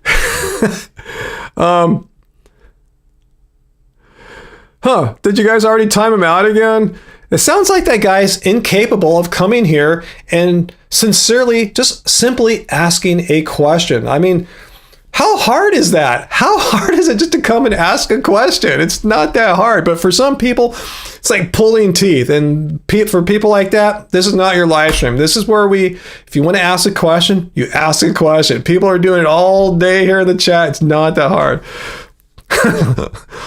Did you guys already time him out again? It sounds like that guy's incapable of coming here and sincerely, just simply asking a question. I mean, how hard is that? How hard is it just to come and ask a question? It's not that hard, but for some people, it's like pulling teeth. And for people like that, this is not your live stream. This is where if you want to ask a question, you ask a question. People are doing it all day here in the chat. It's not that hard.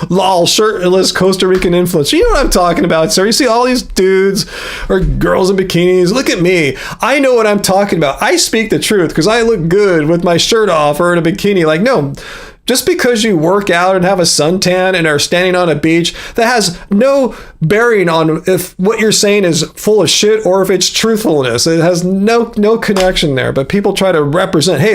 Lol, shirtless Costa Rican influencer. You know what I'm talking about, sir. You see all these dudes or girls in bikinis. Look at me. I know what I'm talking about. I speak the truth because I look good with my shirt off or in a bikini. Like, no, just because you work out and have a suntan and are standing on a beach, that has no bearing on if what you're saying is full of shit or if it's truthfulness. It has no connection there. But people try to represent, hey,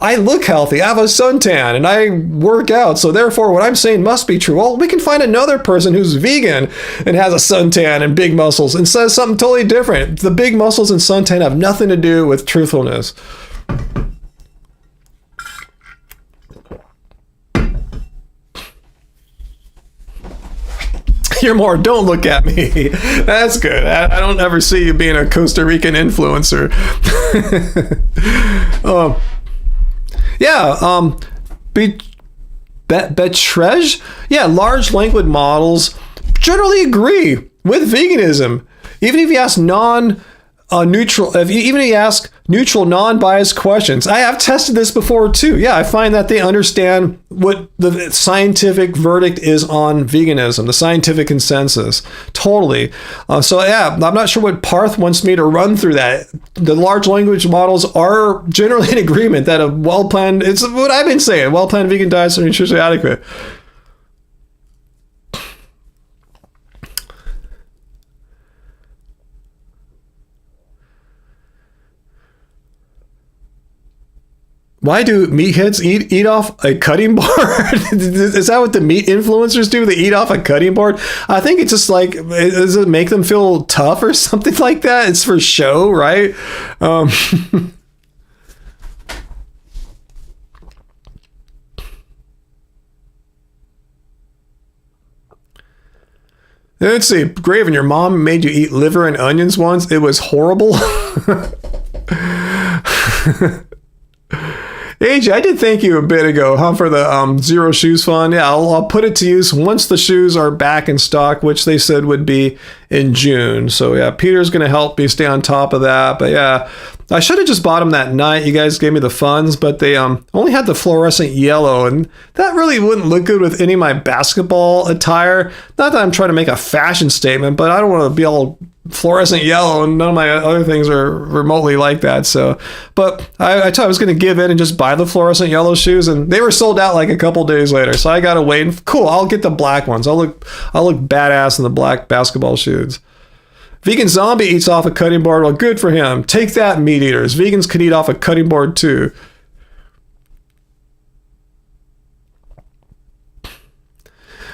I look healthy, I have a suntan, and I work out, so therefore what I'm saying must be true. Well, we can find another person who's vegan and has a suntan and big muscles and says something totally different. The big muscles and suntan have nothing to do with truthfulness. You're more, don't look at me. That's good. I don't ever see you being a Costa Rican influencer. Betrej? Yeah, large language models generally agree with veganism. Even if you ask even if you ask neutral, non-biased questions. I have tested this before too. Yeah, I find that they understand what the scientific verdict is on veganism, the scientific consensus. Totally. So yeah, I'm not sure what Parth wants me to run through that. The large language models are generally in agreement that a well-planned, it's what I've been saying, well-planned vegan diets are nutritionally adequate. Why do meatheads eat off a cutting board? Is that what the meat influencers do? They eat off a cutting board? I think it's just like, does it make them feel tough or something like that? It's for show, right? Let's see, Graven, your mom made you eat liver and onions once. It was horrible. AJ, I did thank you a bit ago, for the Zero Shoes Fund. Yeah, I'll put it to use once the shoes are back in stock, which they said would be in June. So yeah, Peter's going to help me stay on top of that. But yeah, I should have just bought them that night. You guys gave me the funds, but they only had the fluorescent yellow, and that really wouldn't look good with any of my basketball attire. Not that I'm trying to make a fashion statement, but I don't want to be all fluorescent yellow, and none of my other things are remotely like that. So, but I thought I was going to give in and just buy the fluorescent yellow shoes, and they were sold out like a couple days later. So I got to wait. And cool, I'll get the black ones. I'll look badass in the black basketball shoes. Vegan zombie eats off a cutting board. Well, good for him. Take that, meat eaters. Vegans can eat off a cutting board too.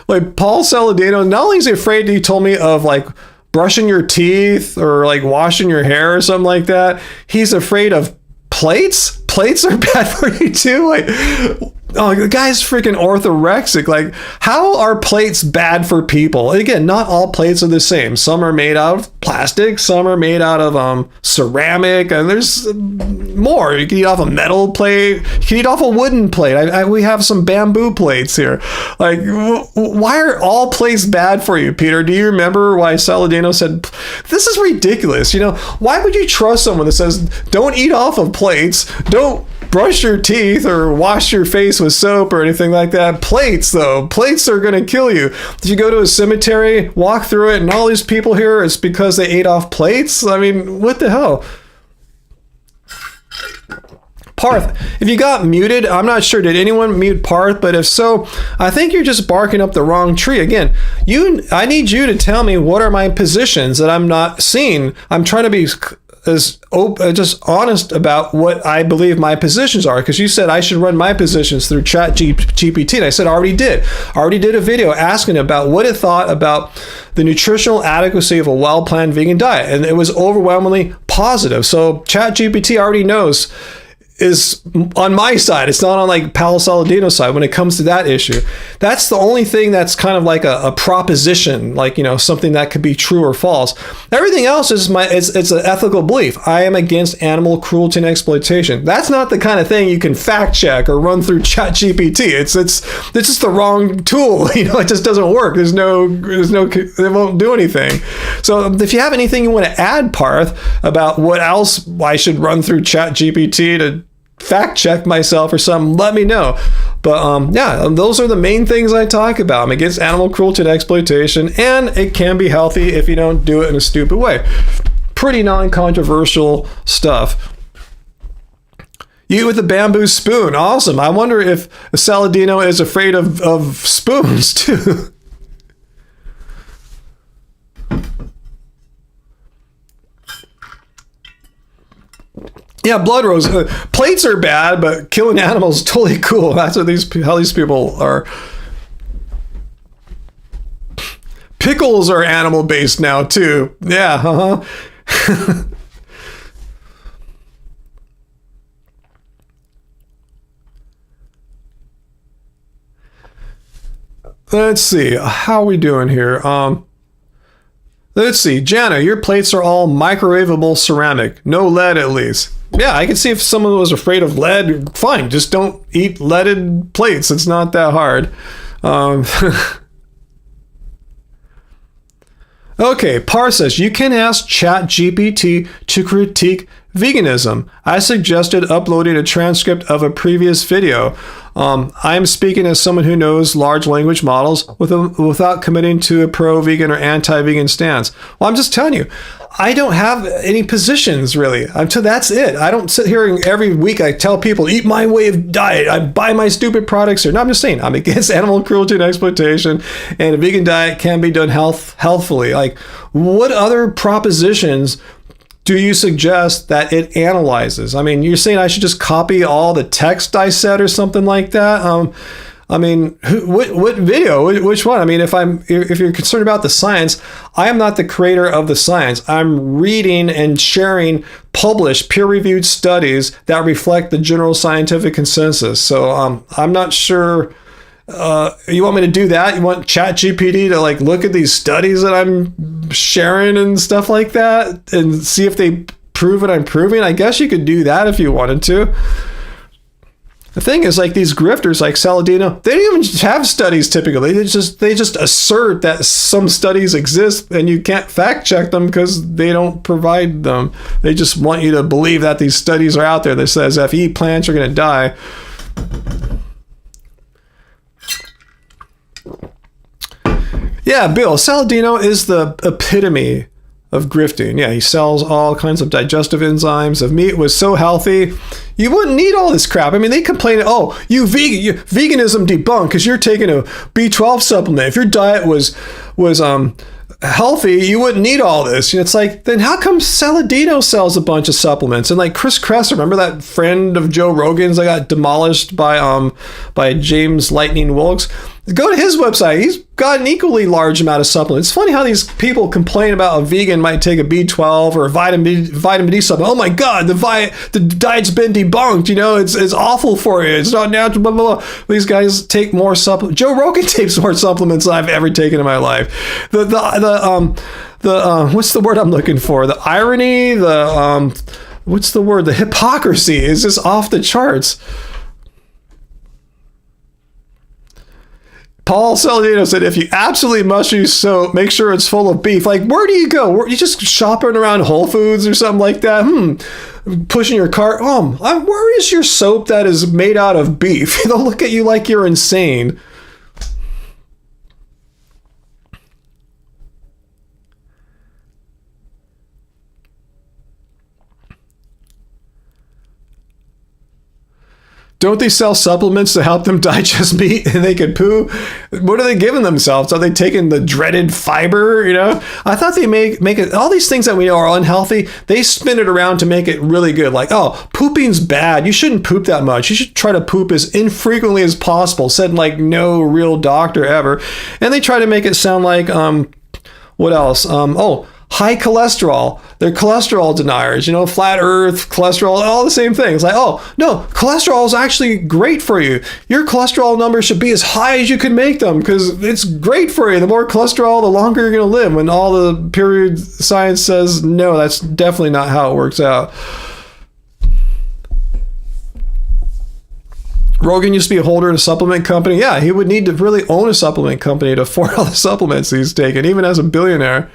Like Paul Saladino, not only is he afraid, he told me of like brushing your teeth or like washing your hair or something like that. He's afraid of plates. Plates are bad for you too. Like, oh, the guy's freaking orthorexic. Like, how are plates bad for people? And again, not all plates are the same. Some are made out of plastic. Some are made out of ceramic. And there's more. You can eat off a metal plate. You can eat off a wooden plate. We have some bamboo plates here. Like, why are all plates bad for you, Peter? Do you remember why Saladino said, this is ridiculous? You know, why would you trust someone that says, don't eat off of plates, don't brush your teeth or wash your face with soap or anything like that? Plates, though. Plates are going to kill you. If you go to a cemetery, walk through it, and all these people here, it's because they ate off plates? I mean, what the hell? Parth, if you got muted, I'm not sure, did anyone mute Parth? But if so, I think you're just barking up the wrong tree. Again, I need you to tell me what are my positions that I'm not seeing. I'm trying to be just honest about what I believe my positions are, because you said I should run my positions through ChatGPT, and I said I already did. I already did a video asking about what it thought about the nutritional adequacy of a well-planned vegan diet, and it was overwhelmingly positive. So ChatGPT already knows is on my side. It's not on like Paolo Saladino's side when it comes to that issue. That's the only thing that's kind of like a proposition, like, you know, something that could be true or false. Everything else is it's an ethical belief. I am against animal cruelty and exploitation. That's not the kind of thing you can fact check or run through ChatGPT. It's just the wrong tool. You know, it just doesn't work. There's no, it won't do anything. So if you have anything you want to add, Parth, about what else I should run through ChatGPT to fact check myself or something, let me know. But yeah, those are the main things I talk about. I'm against animal cruelty and exploitation, and it can be healthy if you don't do it in a stupid way. Pretty non-controversial stuff. You eat with a bamboo spoon. Awesome. I wonder if Saladino is afraid of spoons too. Yeah, blood rose. Plates are bad, but killing animals is totally cool. That's what how these people are. Pickles are animal based now too. Yeah, Let's see. How are we doing here? Let's see. Jana, your plates are all microwavable ceramic. No lead, at least. Yeah, I can see if someone was afraid of lead, fine. Just don't eat leaded plates. It's not that hard. Okay, Par says, you can ask ChatGPT to critique veganism. I suggested uploading a transcript of a previous video. I'm speaking as someone who knows large language models without committing to a pro-vegan or anti-vegan stance. Well, I'm just telling you, I don't have any positions, really. That's it. I don't sit here and every week I tell people, eat my way of diet. I buy my stupid products here. No, I'm just saying, I'm against animal cruelty and exploitation, and a vegan diet can be done healthfully. Like, what other propositions do you suggest that it analyzes? I mean, you're saying I should just copy all the text I said or something like that? I mean, what video? Which one? I mean, if you're concerned about the science, I am not the creator of the science. I'm reading and sharing published peer-reviewed studies that reflect the general scientific consensus. So I'm not sure. You want me to do that? You want ChatGPT to like look at these studies that I'm sharing and stuff like that and see if they prove what I'm proving? I guess you could do that if you wanted to. The thing is, like, these grifters like Saladino, they don't even have studies typically. They just assert that some studies exist and you can't fact check them because they don't provide them. They just want you to believe that these studies are out there that says if you eat plants, you're going to die. Yeah, Bill, Saladino is the epitome of grifting. Yeah, he sells all kinds of digestive enzymes. If meat was so healthy, you wouldn't need all this crap. I mean, they complain, oh, veganism debunked because you're taking a B12 supplement. If your diet was healthy, you wouldn't need all this. It's like, then how come Saladino sells a bunch of supplements? And like Chris Kresser, remember that friend of Joe Rogan's that got demolished by James Lightning Wilkes? Go to his website. He's got an equally large amount of supplements. It's funny how these people complain about a vegan might take a B12 or a vitamin D supplement. Oh my God, the diet's been debunked. You know, it's awful for you. It's not natural. Blah, blah, blah. These guys take more supplements. Joe Rogan takes more supplements than I've ever taken in my life. The what's the word I'm looking for? The irony. What's the word? The hypocrisy is just off the charts. Paul Saladino said, if you absolutely must use soap, make sure it's full of beef. Like, where do you go? You just shopping around Whole Foods or something like that? Pushing your cart. Where is your soap that is made out of beef? They'll look at you like you're insane. Don't they sell supplements to help them digest meat and they can poo? What are they giving themselves? Are they taking the dreaded fiber? You know, I thought they make it, all these things that we know are unhealthy, they spin it around to make it really good. Like, oh, pooping's bad. You shouldn't poop that much. You should try to poop as infrequently as possible, said like no real doctor ever. And they try to make it sound like, what else? High cholesterol. They're cholesterol deniers, you know, flat earth, cholesterol, all the same things. Like, oh, no, cholesterol is actually great for you. Your cholesterol numbers should be as high as you can make them because it's great for you. The more cholesterol, the longer you're going to live. When all the period science says, no, that's definitely not how it works out. Rogan used to be a holder in a supplement company. Yeah, he would need to really own a supplement company to afford all the supplements he's taking, even as a billionaire.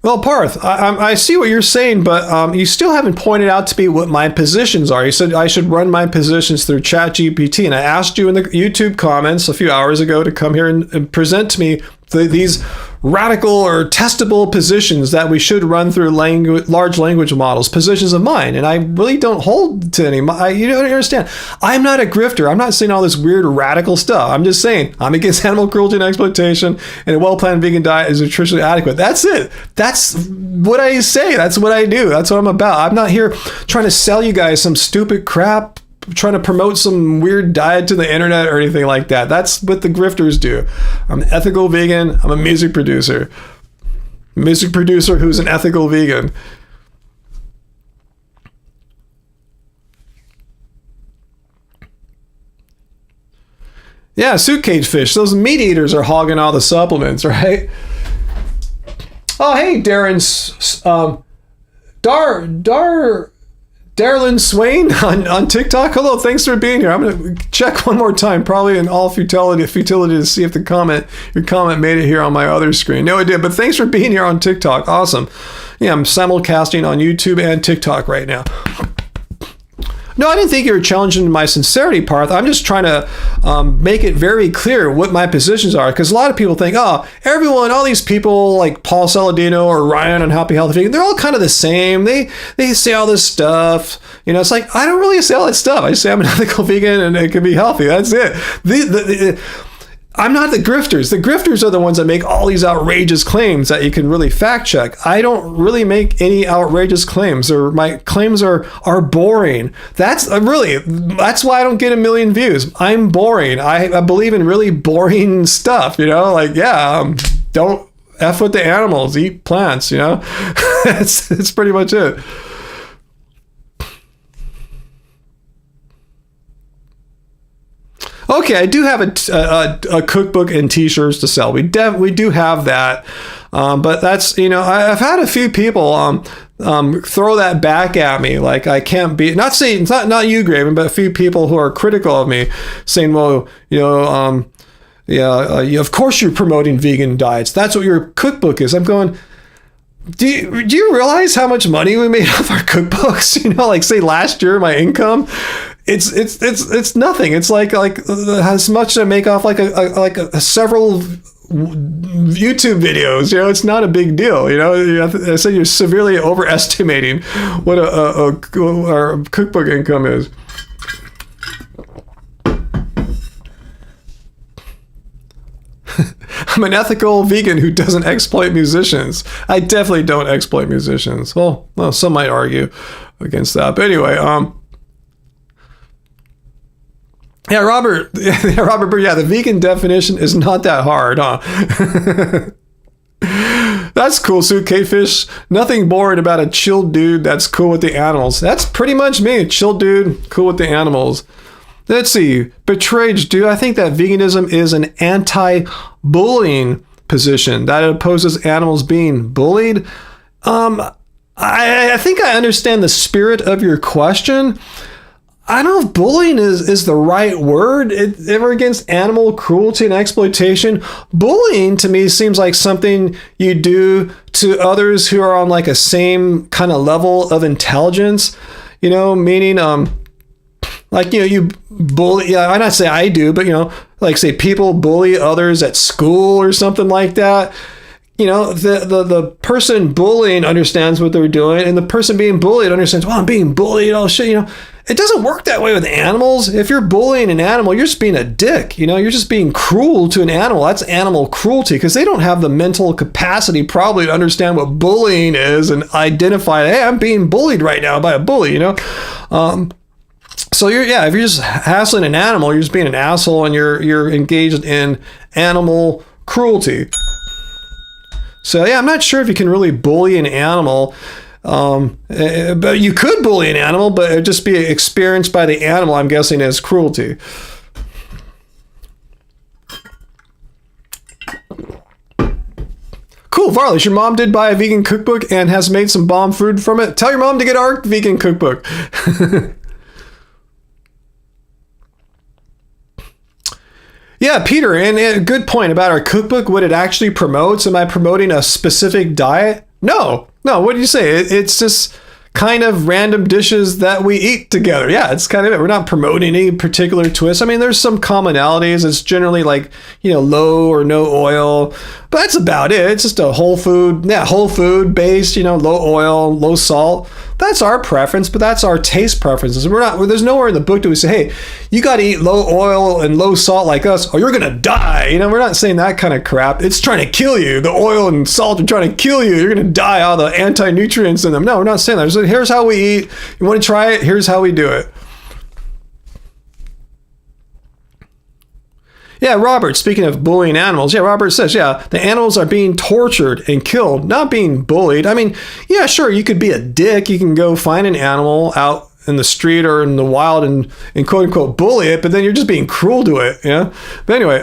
Well, Parth, I see what you're saying, but you still haven't pointed out to me what my positions are. You said I should run my positions through ChatGPT, and I asked you in the YouTube comments a few hours ago to come here and present to me these radical or testable positions that we should run through large language models, positions of mine. And I really don't hold to any. You don't understand. I'm not a grifter. I'm not saying all this weird radical stuff. I'm just saying I'm against animal cruelty and exploitation, and a well-planned vegan diet is nutritionally adequate. That's it. That's what I say. That's what I do. That's what I'm about. I'm not here trying to sell you guys some stupid crap trying to promote some weird diet to the internet or anything like that. That's what the grifters do. I'm an ethical vegan. I'm a music producer. Music producer who's an ethical vegan. Yeah, suitcase fish. Those meat eaters are hogging all the supplements, right? Oh, hey, Darlin Swain on TikTok. Hello, thanks for being here. I'm going to check one more time, probably in all futility to see if your comment made it here on my other screen. No, it did, but thanks for being here on TikTok. Awesome. Yeah, I'm simulcasting on YouTube and TikTok right now. No, I didn't think you were challenging my sincerity, Parth. I'm just trying to make it very clear what my positions are. Because a lot of people think, all these people like Paul Saladino or Ryan on Happy Healthy Vegan, they're all kind of the same. They say all this stuff. It's like, I don't really say all that stuff. I say I'm an ethical vegan and it can be healthy. That's it. I'm not the grifters. The grifters are the ones that make all these outrageous claims that you can really fact check. I don't really make any outrageous claims, or my claims are boring. That's why I don't get a million views. I'm boring. I believe in really boring stuff, don't F with the animals, eat plants, It's pretty much it. Okay, I do have a cookbook and t-shirts to sell. We do have that, but that's I've had a few people throw that back at me, like I can't be, not saying it's not you, Graven, but a few people who are critical of me, saying, well, of course you're promoting vegan diets. That's what your cookbook is. I'm going, do you realize how much money we made off our cookbooks? Like say last year, my income, it's nothing. It's like as much to make off like a several YouTube videos. It's not a big deal. I said you're severely overestimating what our cookbook income is. I'm an ethical vegan who doesn't exploit musicians. I definitely don't exploit musicians. Well, some might argue against that. But anyway, yeah, Robert, the vegan definition is not that hard, huh? That's cool, Suitcase Fish. Nothing boring about a chill dude that's cool with the animals. That's pretty much me, a chill dude, cool with the animals. Let's see, Betrayed dude. I think that veganism is an anti-bullying position, that it opposes animals being bullied. I think I understand the spirit of your question. I don't know if bullying is the right word. Ever against animal cruelty and exploitation. Bullying to me seems like something you do to others who are on like a same kind of level of intelligence, meaning you bully, I not say I do, but like say people bully others at school or something like that. The person bullying understands what they're doing, and the person being bullied understands, well, I'm being bullied, all shit, It doesn't work that way with animals. If you're bullying an animal, you're just being a dick, you're just being cruel to an animal. That's animal cruelty, because they don't have the mental capacity probably to understand what bullying is and identify, hey, I'm being bullied right now by a bully, So if you're just hassling an animal, you're just being an asshole, and you're engaged in animal cruelty. So I'm not sure if you can really bully an animal, but you could bully an animal, but it'd just be experienced by the animal, I'm guessing, as cruelty. Cool, Varlish, your mom did buy a vegan cookbook and has made some bomb food from it. Tell your mom to get our vegan cookbook. Yeah, Peter, and a good point about our cookbook, what it actually promotes. Am I promoting a specific diet? No, what do you say? It's just kind of random dishes that we eat together. Yeah, it's kind of it. We're not promoting any particular twist. I mean, there's some commonalities. It's generally like, low or no oil, but that's about it. It's just a whole food based, low oil, low salt. That's our preference, but that's our taste preferences. There's nowhere in the book do we say, hey, you got to eat low oil and low salt like us, or you're going to die. We're not saying that kind of crap. It's trying to kill you. The oil and salt are trying to kill you. You're going to die, all the anti-nutrients in them. No, we're not saying that. So here's how we eat. You want to try it? Here's how we do it. Yeah, Robert, speaking of bullying animals, yeah, Robert says, yeah, the animals are being tortured and killed, not being bullied. I mean, yeah, sure, you could be a dick. You can go find an animal out in the street or in the wild and quote unquote bully it, but then you're just being cruel to it, yeah? But anyway,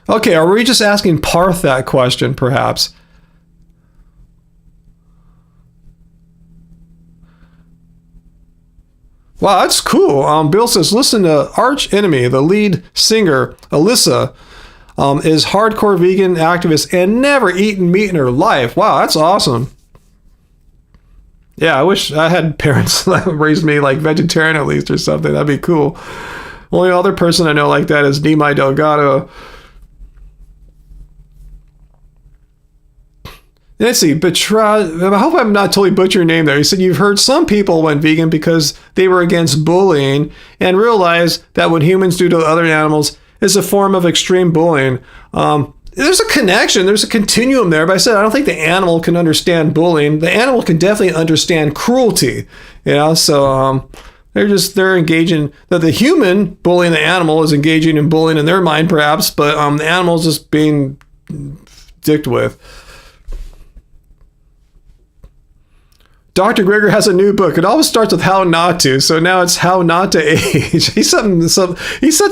okay, are we just asking Parth that question, perhaps? Wow, that's cool. Bill says, listen to Arch Enemy, the lead singer, Alyssa, is hardcore vegan activist and never eaten meat in her life. Wow, that's awesome. Yeah, I wish I had parents that raised me like vegetarian at least or something. That'd be cool. Only other person I know like that is Nimai Delgado. Let's see, I hope I'm not totally butchering your name there. He said, you've heard some people went vegan because they were against bullying and realized that what humans do to other animals is a form of extreme bullying. There's a connection, there's a continuum there, but I said I don't think the animal can understand bullying. The animal can definitely understand cruelty, so they're engaging, that the human bullying the animal is engaging in bullying in their mind perhaps, but the animal's just being dicked with. Dr. Greger has a new book. It always starts with how not to. So now it's how not to age. He sets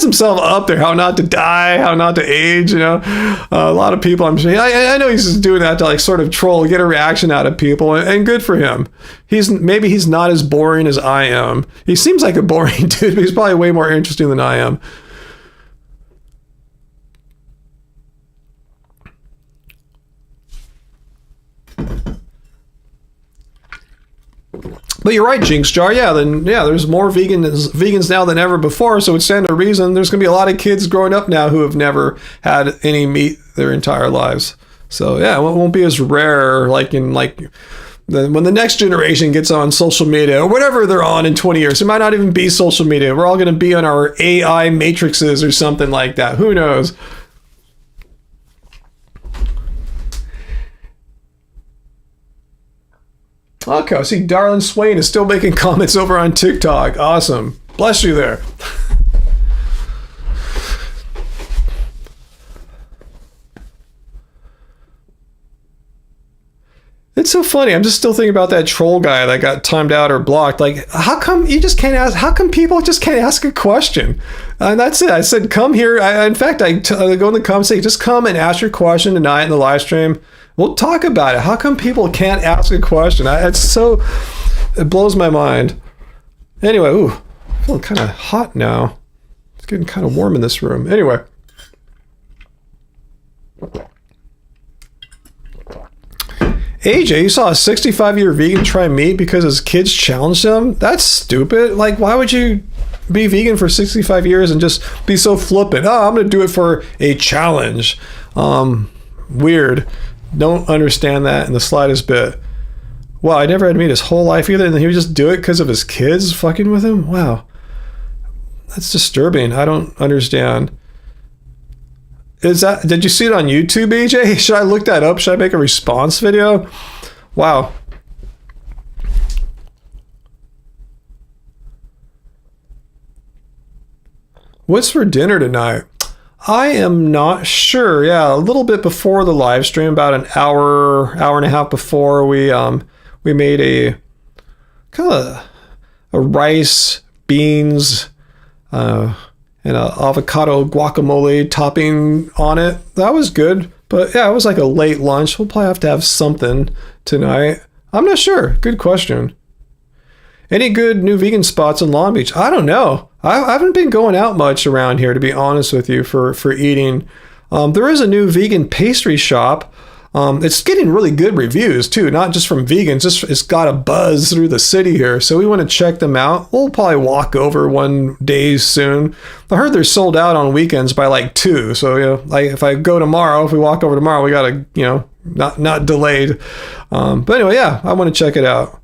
himself up there. How not to die, how not to age, a lot of people, I'm sure. I know he's just doing that to like sort of troll, get a reaction out of people, and good for him. Maybe he's not as boring as I am. He seems like a boring dude, but he's probably way more interesting than I am. But you're right, Jinx Jar. There's more vegans now than ever before, so it's stand to reason there's going to be a lot of kids growing up now who have never had any meat their entire lives. So yeah, it won't be as rare when the next generation gets on social media or whatever they're on in 20 years. It might not even be social media. We're all going to be on our AI matrices or something like that. Who knows? Okay, I see Darlin Swain is still making comments over on TikTok. Awesome. Bless you there. It's so funny. I'm just still thinking about that troll guy that got timed out or blocked. Like, how come you just can't ask? How come people just can't ask a question? And that's it. I said, come here. In fact, I go in the comments, say, just come and ask your question tonight in the live stream. We'll talk about it. How come people can't ask a question? It blows my mind. Anyway, I'm feeling kind of hot now. It's getting kind of warm in this room. Anyway. AJ, you saw a 65-year vegan try meat because his kids challenged him? That's stupid. Like, why would you be vegan for 65 years and just be so flippant? Oh, I'm going to do it for a challenge. Weird. Don't understand that in the slightest bit. Wow, I never had meat his whole life either, and he would just do it because of his kids fucking with him? Wow. That's disturbing. I don't understand. Did you see it on YouTube, AJ? Should I look that up? Should I make a response video? Wow. What's for dinner tonight? I am not sure. Yeah, a little bit before the live stream, about an hour and a half before, we made a kind of a rice, beans, and an avocado guacamole topping on it. That was good. But yeah, it was like a late lunch. We'll probably have to have something tonight. I'm not sure. Good question. Any good new vegan spots in Long Beach? I don't know. I haven't been going out much around here, to be honest with you, for eating. There is a new vegan pastry shop. It's getting really good reviews too, not just from vegans. It's got a buzz through the city here, so we want to check them out. We'll probably walk over one day soon. I heard they're sold out on weekends by like 2. So like if I go tomorrow, if we walk over tomorrow, we gotta not delayed. But anyway, yeah, I want to check it out.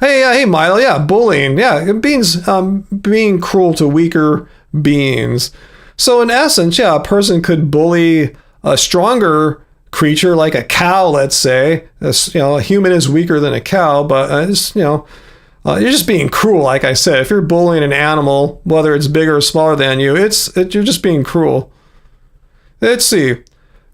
Hey, Milo, yeah, bullying, yeah, being cruel to weaker beings. So in essence, yeah, a person could bully a stronger creature like a cow, let's say. A human is weaker than a cow, but you're just being cruel. Like I said, if you're bullying an animal, whether it's bigger or smaller than you, you're just being cruel. Let's see.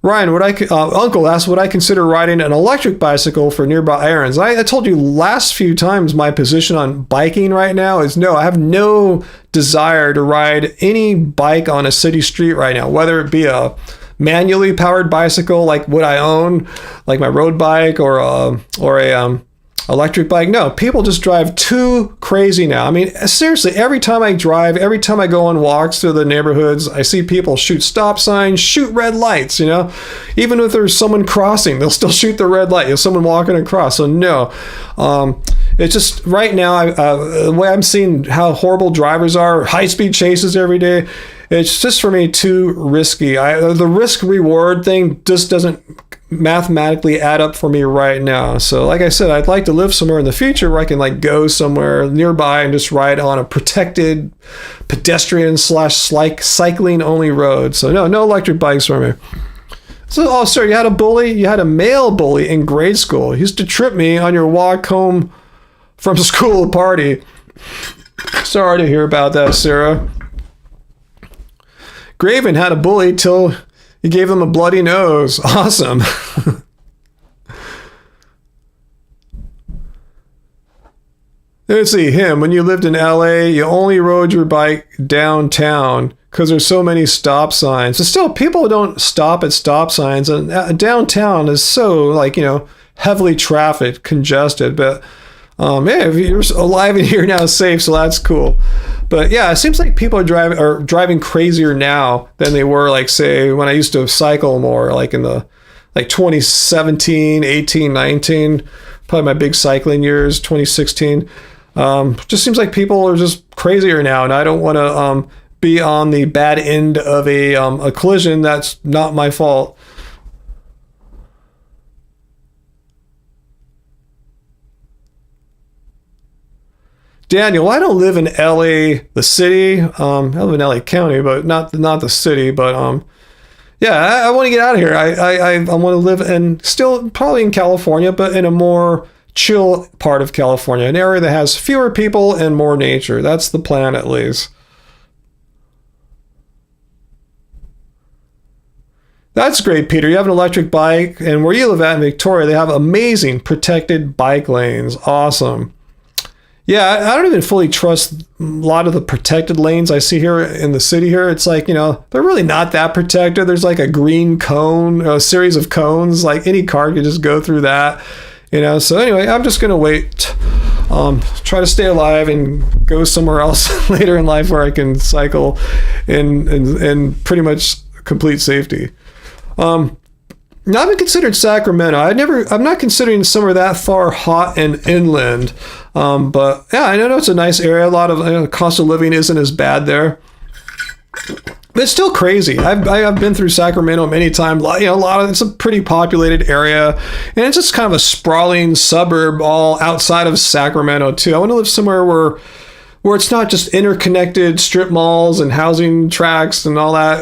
Ryan, Uncle asked, would I consider riding an electric bicycle for nearby errands? I told you last few times my position on biking right now is no. I have no desire to ride any bike on a city street right now, whether it be a manually powered bicycle like what I own, like my road bike, or a electric bike. No, people just drive too crazy now. I mean, seriously, every time I go on walks through the neighborhoods, I see people shoot stop signs, shoot red lights, Even if there's someone crossing, they'll still shoot the red light. Someone walking across. So no, it's just right now, the way I'm seeing how horrible drivers are, high-speed chases every day, it's just for me too risky. The risk-reward thing just doesn't mathematically add up for me right now. So like I said, I'd like to live somewhere in the future where I can go somewhere nearby and just ride on a protected pedestrian / cycling only road. So no electric bikes for me. So, sir, you had a bully? You had a male bully in grade school. He used to trip me on your walk home from school party. Sorry to hear about that, Sarah. Graven had a bully till he gave him a bloody nose. Awesome. Let's see, him. When you lived in LA, you only rode your bike downtown because there's so many stop signs. But still, people don't stop at stop signs. And downtown is so, heavily trafficked, congested. But, if you're alive and here now, safe, so that's cool. But yeah, it seems like people are driving crazier now than they were, say, when I used to cycle more, in the 2017, 18, 19, probably my big cycling years, 2016. Just seems like people are just crazier now, and I don't want to be on the bad end of a collision. That's not my fault. Daniel, I don't live in LA, the city. I live in LA County, but not the city. But I want to get out of here. I want to live still probably in California, but in a more chill part of California, an area that has fewer people and more nature. That's the plan, at least. That's great, Peter. You have an electric bike, and where you live at in Victoria, they have amazing protected bike lanes. Awesome. Yeah, I don't even fully trust a lot of the protected lanes I see here in the city here. It's they're really not that protected. There's a green cone, a series of cones, any car could just go through that, So anyway, I'm just going to wait, try to stay alive and go somewhere else later in life where I can cycle in pretty much complete safety. Now, I've been considered Sacramento. I'm not considering somewhere that far hot and inland. But yeah, I know it's a nice area. A lot of cost of living isn't as bad there. But it's still crazy. I've been through Sacramento many times. It's a pretty populated area, and it's just kind of a sprawling suburb all outside of Sacramento too. I want to live somewhere where it's not just interconnected strip malls and housing tracts and all that,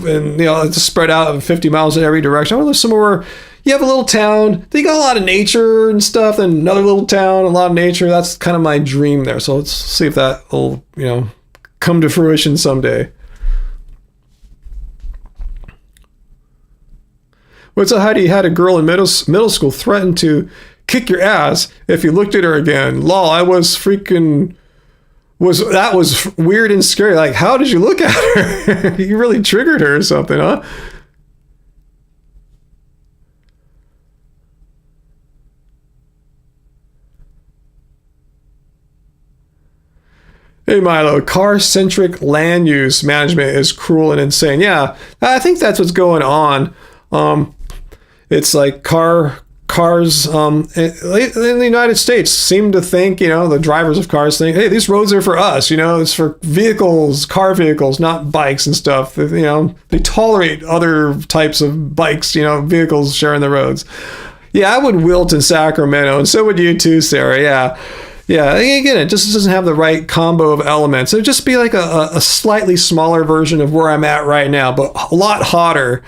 and it's spread out 50 miles in every direction. I want to live somewhere where you have a little town, then you got a lot of nature and stuff, and another little town, a lot of nature. That's kind of my dream there. So let's see if that will, come to fruition someday. What's up, Heidi? Had a girl in middle school threaten to kick your ass if you looked at her again. Lol, I was freaking... That was weird and scary. How did you look at her? You really triggered her or something, huh? Hey Milo, car-centric land use management is cruel and insane. Yeah, I think that's what's going on. It's cars in the United States seem to think, the drivers of cars think, hey, these roads are for us, it's for car vehicles, not bikes and stuff. They tolerate other types of bikes, vehicles sharing the roads. Yeah, I would wilt in Sacramento, and so would you too, Sarah. Yeah, again, it just doesn't have the right combo of elements. It would just be a slightly smaller version of where I'm at right now, but a lot hotter,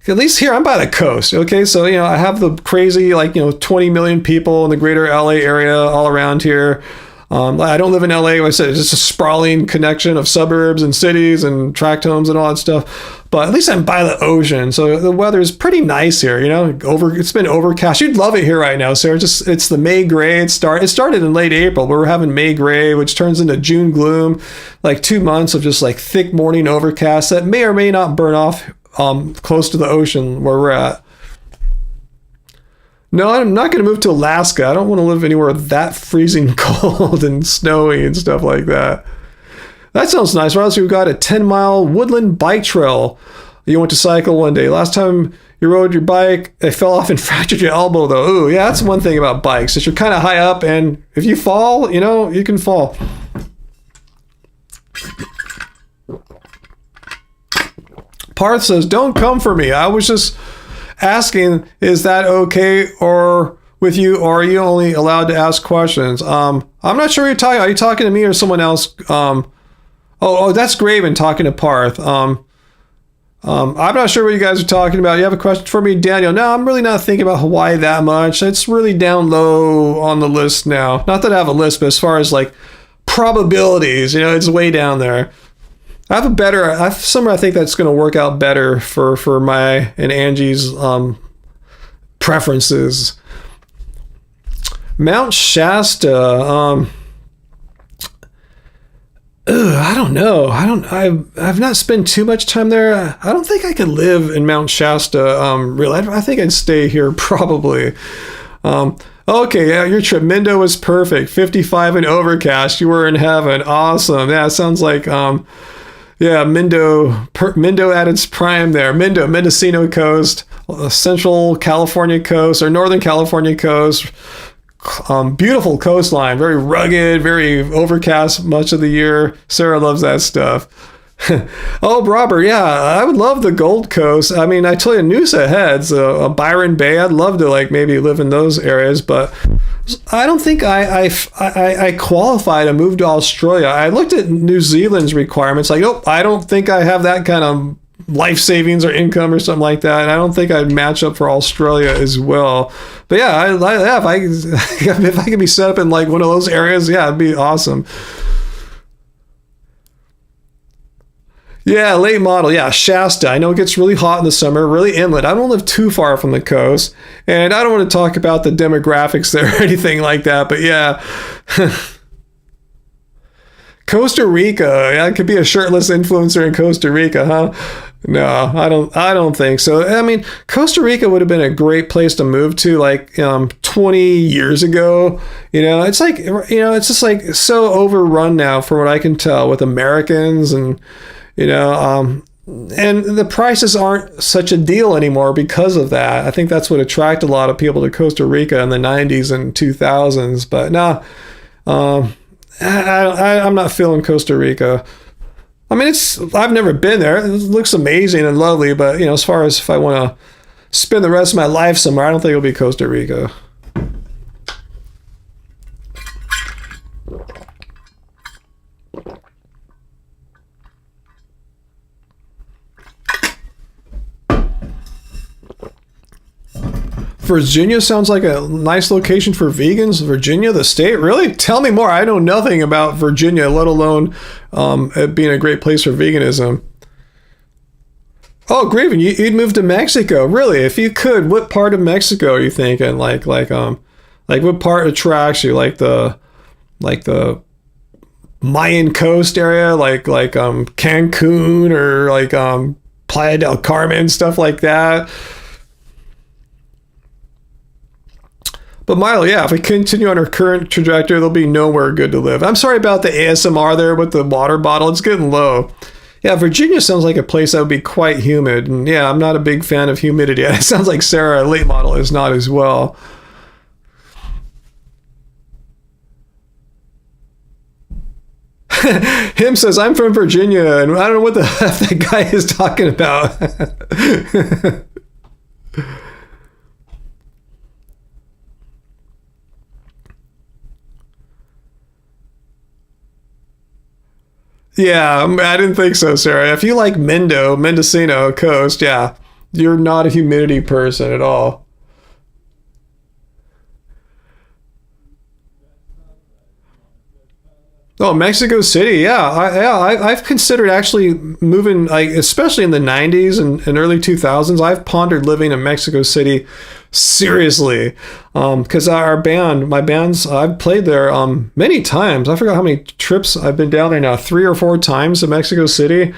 at least here I'm by the coast. Okay, so I have the crazy 20 million people in the greater LA area all around here. I don't live in LA. Like I said, it's just a sprawling connection of suburbs and cities and tract homes and all that stuff. But at least I'm by the ocean, so the weather is pretty nice here. It's been overcast. You'd love it here right now, Sarah. It's the May gray. It started in late April, but we're having May gray, which turns into June gloom. Like 2 months of just like thick morning overcast that may or may not burn off close to the ocean where we're at. No, I'm not going to move to Alaska. I don't want to live anywhere that freezing cold and snowy and stuff like that. That sounds nice. Right, so we've got a 10-mile woodland bike trail. You went to cycle one day. Last time you rode your bike, it fell off and fractured your elbow, though. Ooh, yeah, that's one thing about bikes. Is you're kind of high up, and if you fall, you can fall. Parth says, don't come for me. I was just asking, is that okay or with you, or are you only allowed to ask questions? I'm not sure you're talking. Are you talking to me or someone else? Oh, that's Graven talking to Parth. I'm not sure what you guys are talking about. You have a question for me, Daniel? No, I'm really not thinking about Hawaii that much. It's really down low on the list now. Not that I have a list, but as far as like probabilities, it's way down there. I have somewhere I think that's going to work out better for my and Angie's preferences. Mount Shasta. I don't know. I've not spent too much time there. I don't think I could live in Mount Shasta. Really, I think I'd stay here probably. Okay, yeah, your trip. Mendo was perfect. 55 and overcast. You were in heaven. Awesome. Yeah, it sounds like yeah, Mendo at its prime there. Mendocino coast, Central California coast, or Northern California coast. Beautiful coastline, very rugged, very overcast much of the year. Sarah loves that stuff. Oh, Robert, yeah, I would love the Gold Coast. I mean, I tell you, Noosa Heads, Byron Bay, I'd love to maybe live in those areas, but I don't think I qualify to move to Australia. I looked at New Zealand's requirements, nope, I don't think I have that kind of life savings or income or something like that, and I don't think I'd match up for Australia as well. But yeah, if I could be set up in one of those areas, yeah, it'd be awesome. Yeah, late model. Yeah, Shasta. I know it gets really hot in the summer, really inland. I don't live too far from the coast, and I don't want to talk about the demographics there or anything like that, but yeah. Costa Rica. Yeah, it could be a shirtless influencer in Costa Rica, huh? No, I don't think so. I mean, Costa Rica would have been a great place to move to 20 years ago. It's it's just so overrun now from what I can tell with Americans and and the prices aren't such a deal anymore because of that. I think that's what attracted a lot of people to Costa Rica in the 90s and 2000s. But no, I'm not feeling Costa Rica. I mean, I've never been there. It looks amazing and lovely, but as far as if I want to spend the rest of my life somewhere, I don't think it'll be Costa Rica. Virginia sounds like a nice location for vegans. Virginia, the state? Really? Tell me more. I know nothing about Virginia, let alone it being a great place for veganism. Oh, Graven, you'd move to Mexico. Really? If you could, what part of Mexico are you thinking? Like what part attracts you? Like the Mayan coast area? Like Cancun or Playa del Carmen, stuff like that? But Milo, yeah, if we continue on our current trajectory, there'll be nowhere good to live. I'm sorry about the ASMR there with the water bottle. It's getting low. Yeah, Virginia sounds like a place that would be quite humid. And yeah, I'm not a big fan of humidity. It sounds like Sarah, late model, is not as well. Him says, I'm from Virginia, and I don't know what the heck that guy is talking about. Yeah, I didn't think so, Sarah. If you like Mendocino coast, yeah, You're not a humidity person at all. Oh, Mexico City, yeah, I've considered actually moving, like especially in the '90s and early 2000s. I've pondered living in Mexico City seriously, because my bands, I've played there many times. I forgot how many trips I've been down there now, 3 or 4 times to Mexico City.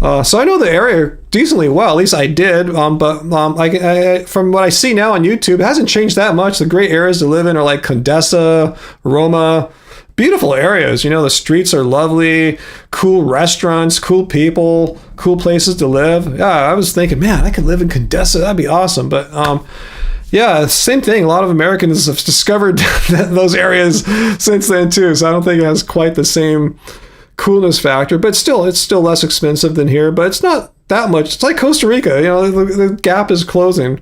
So I know the area decently well. At least I did. From what I see now on YouTube, it hasn't changed that much. The great areas to live in are like Condesa, Roma. Beautiful areas. The streets are lovely, cool restaurants, cool people, cool places to live. Yeah, I was thinking, man, I could live in Condesa. That'd be awesome. But yeah, same thing. A lot of Americans have discovered those areas since then too. So I don't think it has quite the same coolness factor. But still, it's still less expensive than here. But it's not that much. It's like Costa Rica. The gap is closing.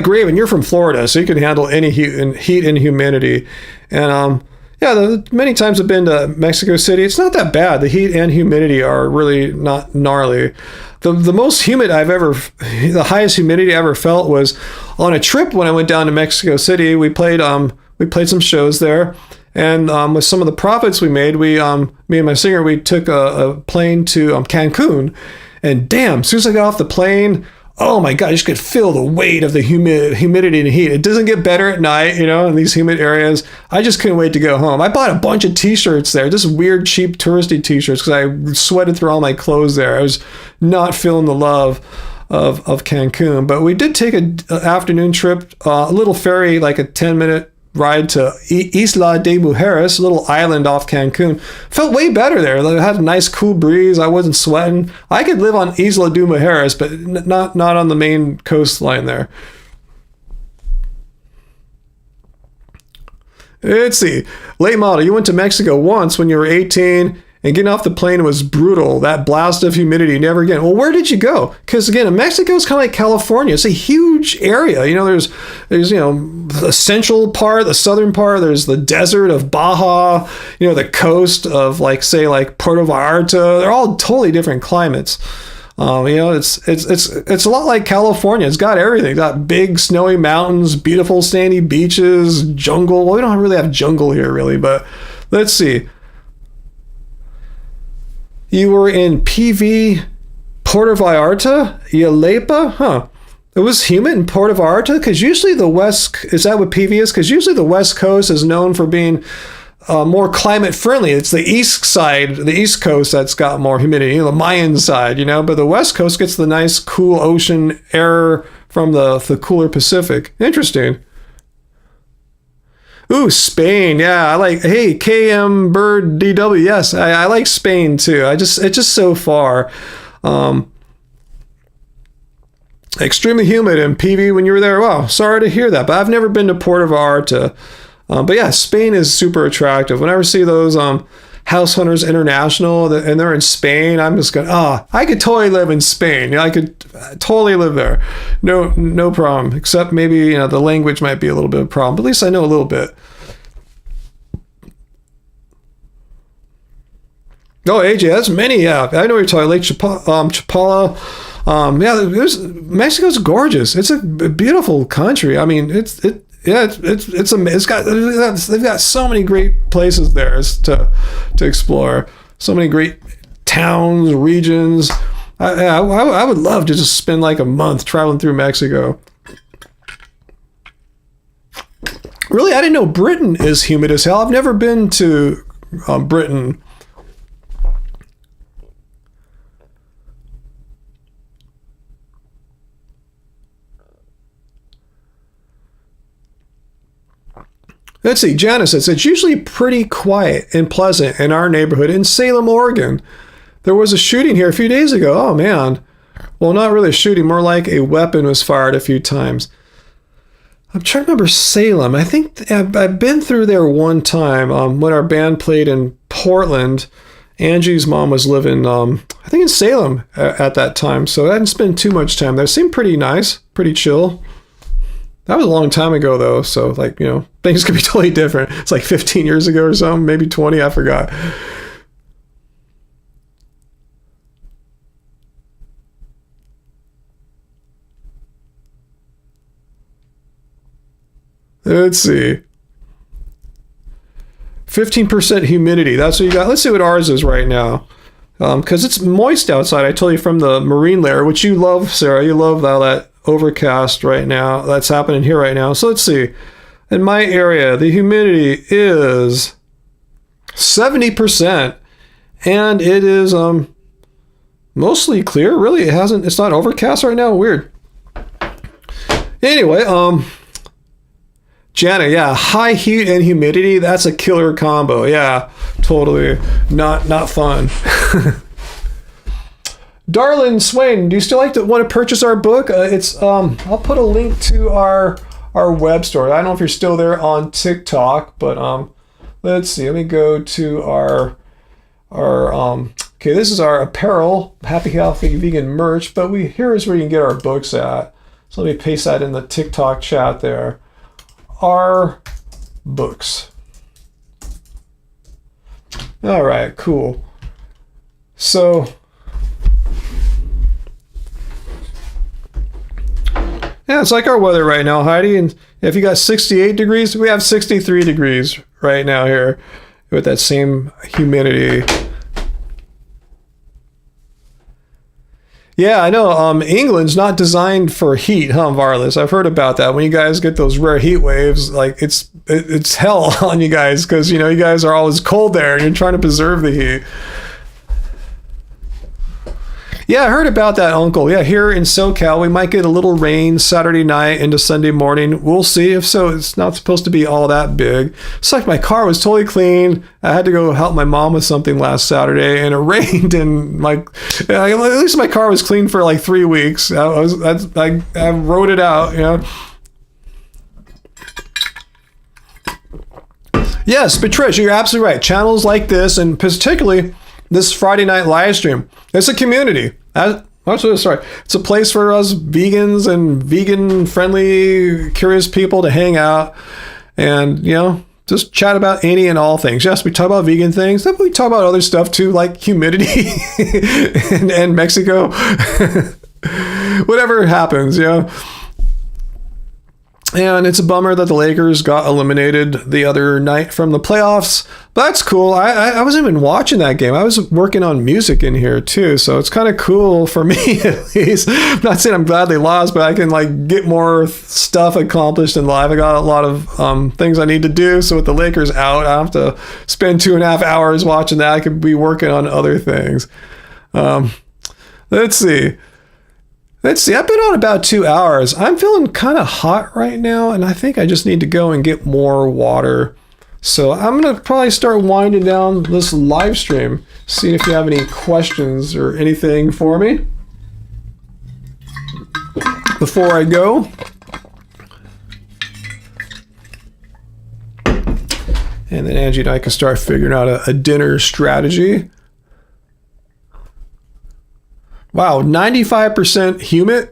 Great, and you're from Florida, so you can handle any heat and humidity. And yeah, many times I've been to Mexico City. It's not that bad. The heat and humidity are really not gnarly. The most humid the highest humidity I ever felt was on a trip when I went down to Mexico City. We played some shows there, and with some of the profits we made, me and my singer, we took a plane to Cancun, and damn, as soon as I got off the plane. Oh my God, you just could feel the weight of the humidity and heat. It doesn't get better at night, in these humid areas. I just couldn't wait to go home. I bought a bunch of t-shirts there, just weird, cheap, touristy t-shirts, because I sweated through all my clothes there. I was not feeling the love of Cancun. But we did take an afternoon trip, a little ferry, like a 10-minute ride to Isla de Mujeres, a little island off Cancun. Felt way better there. It had a nice cool breeze. I wasn't sweating. I could live on Isla de Mujeres, but not on the main coastline there. Let's see. Late model, you went to Mexico once when you were 18, and getting off the plane was brutal. That blast of humidity, never again. Well, where did you go? Because again, Mexico is kind of like California. It's a huge area. There's the central part, the southern part. There's the desert of Baja. The coast of like Puerto Vallarta. They're all totally different climates. It's a lot like California. It's got everything. It's got big snowy mountains, beautiful sandy beaches, jungle. Well, we don't really have jungle here, really, but let's see. You were in PV, Puerto Vallarta, Yalepa? Huh. It was humid in Puerto Vallarta? Because usually is that what PV is? Because usually the West Coast is known for being more climate friendly. It's the East Coast that's got more humidity, the Mayan side, but the West Coast gets the nice, cool ocean air from the cooler Pacific. Interesting. Ooh, Spain. Yeah, I like, hey, KM Bird DW. Yes, I like Spain too. It's just so far. Extremely humid in PV when you were there. Wow, sorry to hear that, but I've never been to Puerto Vallarta. But yeah, Spain is super attractive. Whenever I see those House Hunters International and they're in Spain, I'm just going, I could totally live in Spain. I could totally live there. No problem. Except maybe, the language might be a little bit of a problem. But at least I know a little bit. Oh, AJ, that's many. Yeah, I know what you're talking. Lake Chapala. Mexico's gorgeous. It's a beautiful country. I mean, they've got so many great places there to explore. So many great towns, regions. I would love to just spend like a month traveling through Mexico. Really, I didn't know Britain is humid as hell. I've never been to Britain. Let's see, Janice says, it's usually pretty quiet and pleasant in our neighborhood in Salem, Oregon. There was a shooting here a few days ago. Oh, man. Well, not really a shooting, more like a weapon was fired a few times. I'm trying to remember Salem. I think I've been through there one time when our band played in Portland. Angie's mom was living, I think, in Salem at that time, so I didn't spend too much time there. It seemed pretty nice, pretty chill. That was a long time ago, though, so, things could be totally different. It's like 15 years ago or something, maybe 20, I forgot. Let's see. 15% humidity. That's what you got. Let's see what ours is right now. Because it's moist outside. I told you from the marine layer, which you love, Sarah. You love all that overcast right now. That's happening here right now. So let's see. In my area, the humidity is 70%. And it is mostly clear. Really, it's not overcast right now. Weird. Anyway, Janet, yeah, high heat and humidity, that's a killer combo. Yeah, totally not fun. Darlin Swain, do you still want to purchase our book? I'll put a link to our web store. I don't know if you're still there on TikTok, but let's see. Let me go to our okay, this is our apparel, Happy Healthy Vegan merch, but here is where you can get our books at. So let me paste that in the TikTok chat there. Our books. All right, cool. So, yeah, it's like our weather right now, Heidi. And if you got 68 degrees, we have 63 degrees right now here with that same humidity. Yeah, I know. England's not designed for heat, huh, Varlas? I've heard about that. When you guys get those rare heat waves, like it's hell on you guys because you guys are always cold there and you're trying to preserve the heat. Yeah, I heard about that, Uncle. Yeah, here in SoCal, we might get a little rain Saturday night into Sunday morning. We'll see. If so, it's not supposed to be all that big. It's like my car was totally clean. I had to go help my mom with something last Saturday, and it rained, and at least my car was clean for like 3 weeks. I wrote it out, Yes, Patricia, you're absolutely right. Channels like this, and particularly this Friday night live stream, it's a community. It's a place for us vegans and vegan-friendly, curious people to hang out and, just chat about any and all things. Yes, we talk about vegan things. Then we talk about other stuff too, like humidity and Mexico. Whatever happens, And it's a bummer that the Lakers got eliminated the other night from the playoffs. But that's cool. I wasn't even watching that game. I was working on music in here too. So it's kind of cool for me at least. I'm not saying I'm glad they lost, but I can get more stuff accomplished in life. I got a lot of things I need to do. So with the Lakers out, I have to spend 2.5 hours watching that. I could be working on other things. Let's see. I've been on about 2 hours. I'm feeling kind of hot right now, and I think I just need to go and get more water. So I'm going to probably start winding down this live stream, see if you have any questions or anything for me before I go. And then Angie and I can start figuring out a dinner strategy. Wow, 95% humid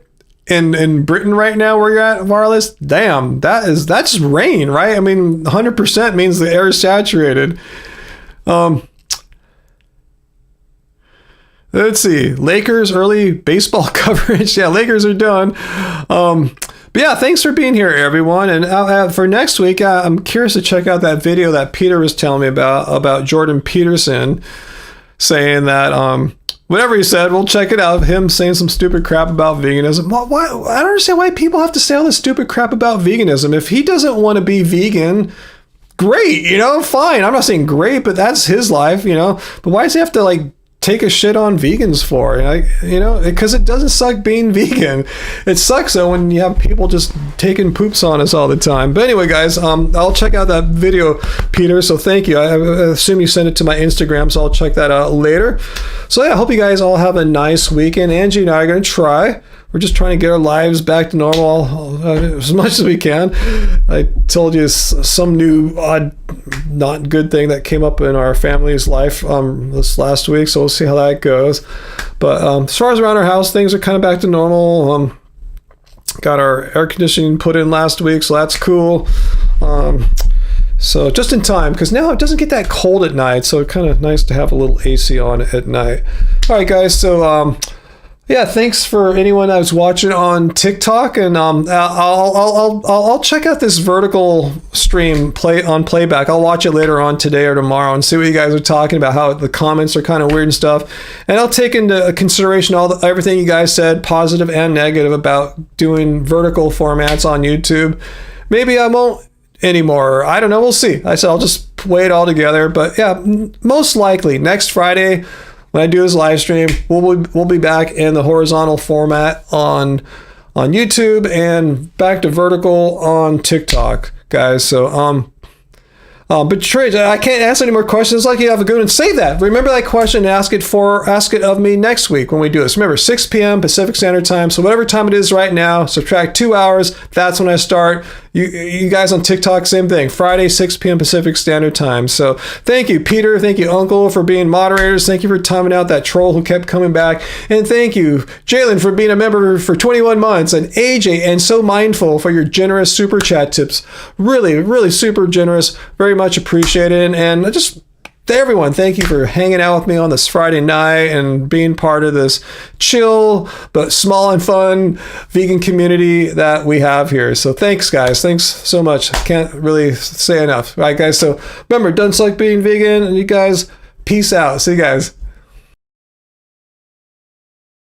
in Britain right now where you're at, Varlas. Damn, that's rain, right? I mean, 100% means the air is saturated. Let's see. Lakers early baseball coverage. Yeah, Lakers are done. But yeah, thanks for being here, everyone. And for next week, I'm curious to check out that video that Peter was telling me about Jordan Peterson saying that whatever he said, we'll check it out. Him saying some stupid crap about veganism. Why? I don't understand why people have to say all this stupid crap about veganism. If he doesn't want to be vegan, great, fine. I'm not saying great, but that's his life, But why does he have to take a shit on vegans for? Because it doesn't suck being vegan. It sucks though when you have people just taking poops on us all the time. But anyway, guys, I'll check out that video, Peter. So thank you. I assume you sent it to my Instagram, so I'll check that out later. So yeah, I hope you guys all have a nice weekend. Angie and I are going to try. We're just trying to get our lives back to normal as much as we can. I told you some new odd, not good thing that came up in our family's life this last week, so we'll see how that goes. But as far as around our house, things are kind of back to normal. Got our air conditioning put in last week, so that's cool. So just in time, because now it doesn't get that cold at night, so it's kind of nice to have a little AC on at night. All right, guys, so... Yeah, thanks for anyone that was watching on TikTok, and I'll check out this vertical stream on playback. I'll watch it later on today or tomorrow and see what you guys are talking about. How the comments are kind of weird and stuff, and I'll take into consideration everything you guys said, positive and negative, about doing vertical formats on YouTube. Maybe I won't anymore. I don't know. We'll see. I said I'll just weigh it all together, but yeah, most likely next Friday, when I do this live stream, we'll be back in the horizontal format on YouTube and back to vertical on TikTok, guys. So but Trey, I can't ask any more questions. Like, you have a good one. Save that. Remember that question. Ask it of me next week when we do this. Remember, 6 p.m. Pacific Standard Time. So whatever time it is right now, subtract 2 hours. That's when I start. You guys on TikTok, same thing. Friday, 6 p.m. Pacific Standard Time. So thank you, Peter. Thank you, Uncle, for being moderators. Thank you for timing out that troll who kept coming back. And thank you, Jalen, for being a member for 21 months. And AJ, and so mindful for your generous super chat tips. Really, really super generous. Very much appreciated. And just to everyone, thank you for hanging out with me on this Friday night and being part of this chill but small and fun vegan community that we have here. So thanks, guys. Thanks so much. I can't really say enough. All right, guys. So remember, don't select being vegan. And you guys, peace out. See you guys.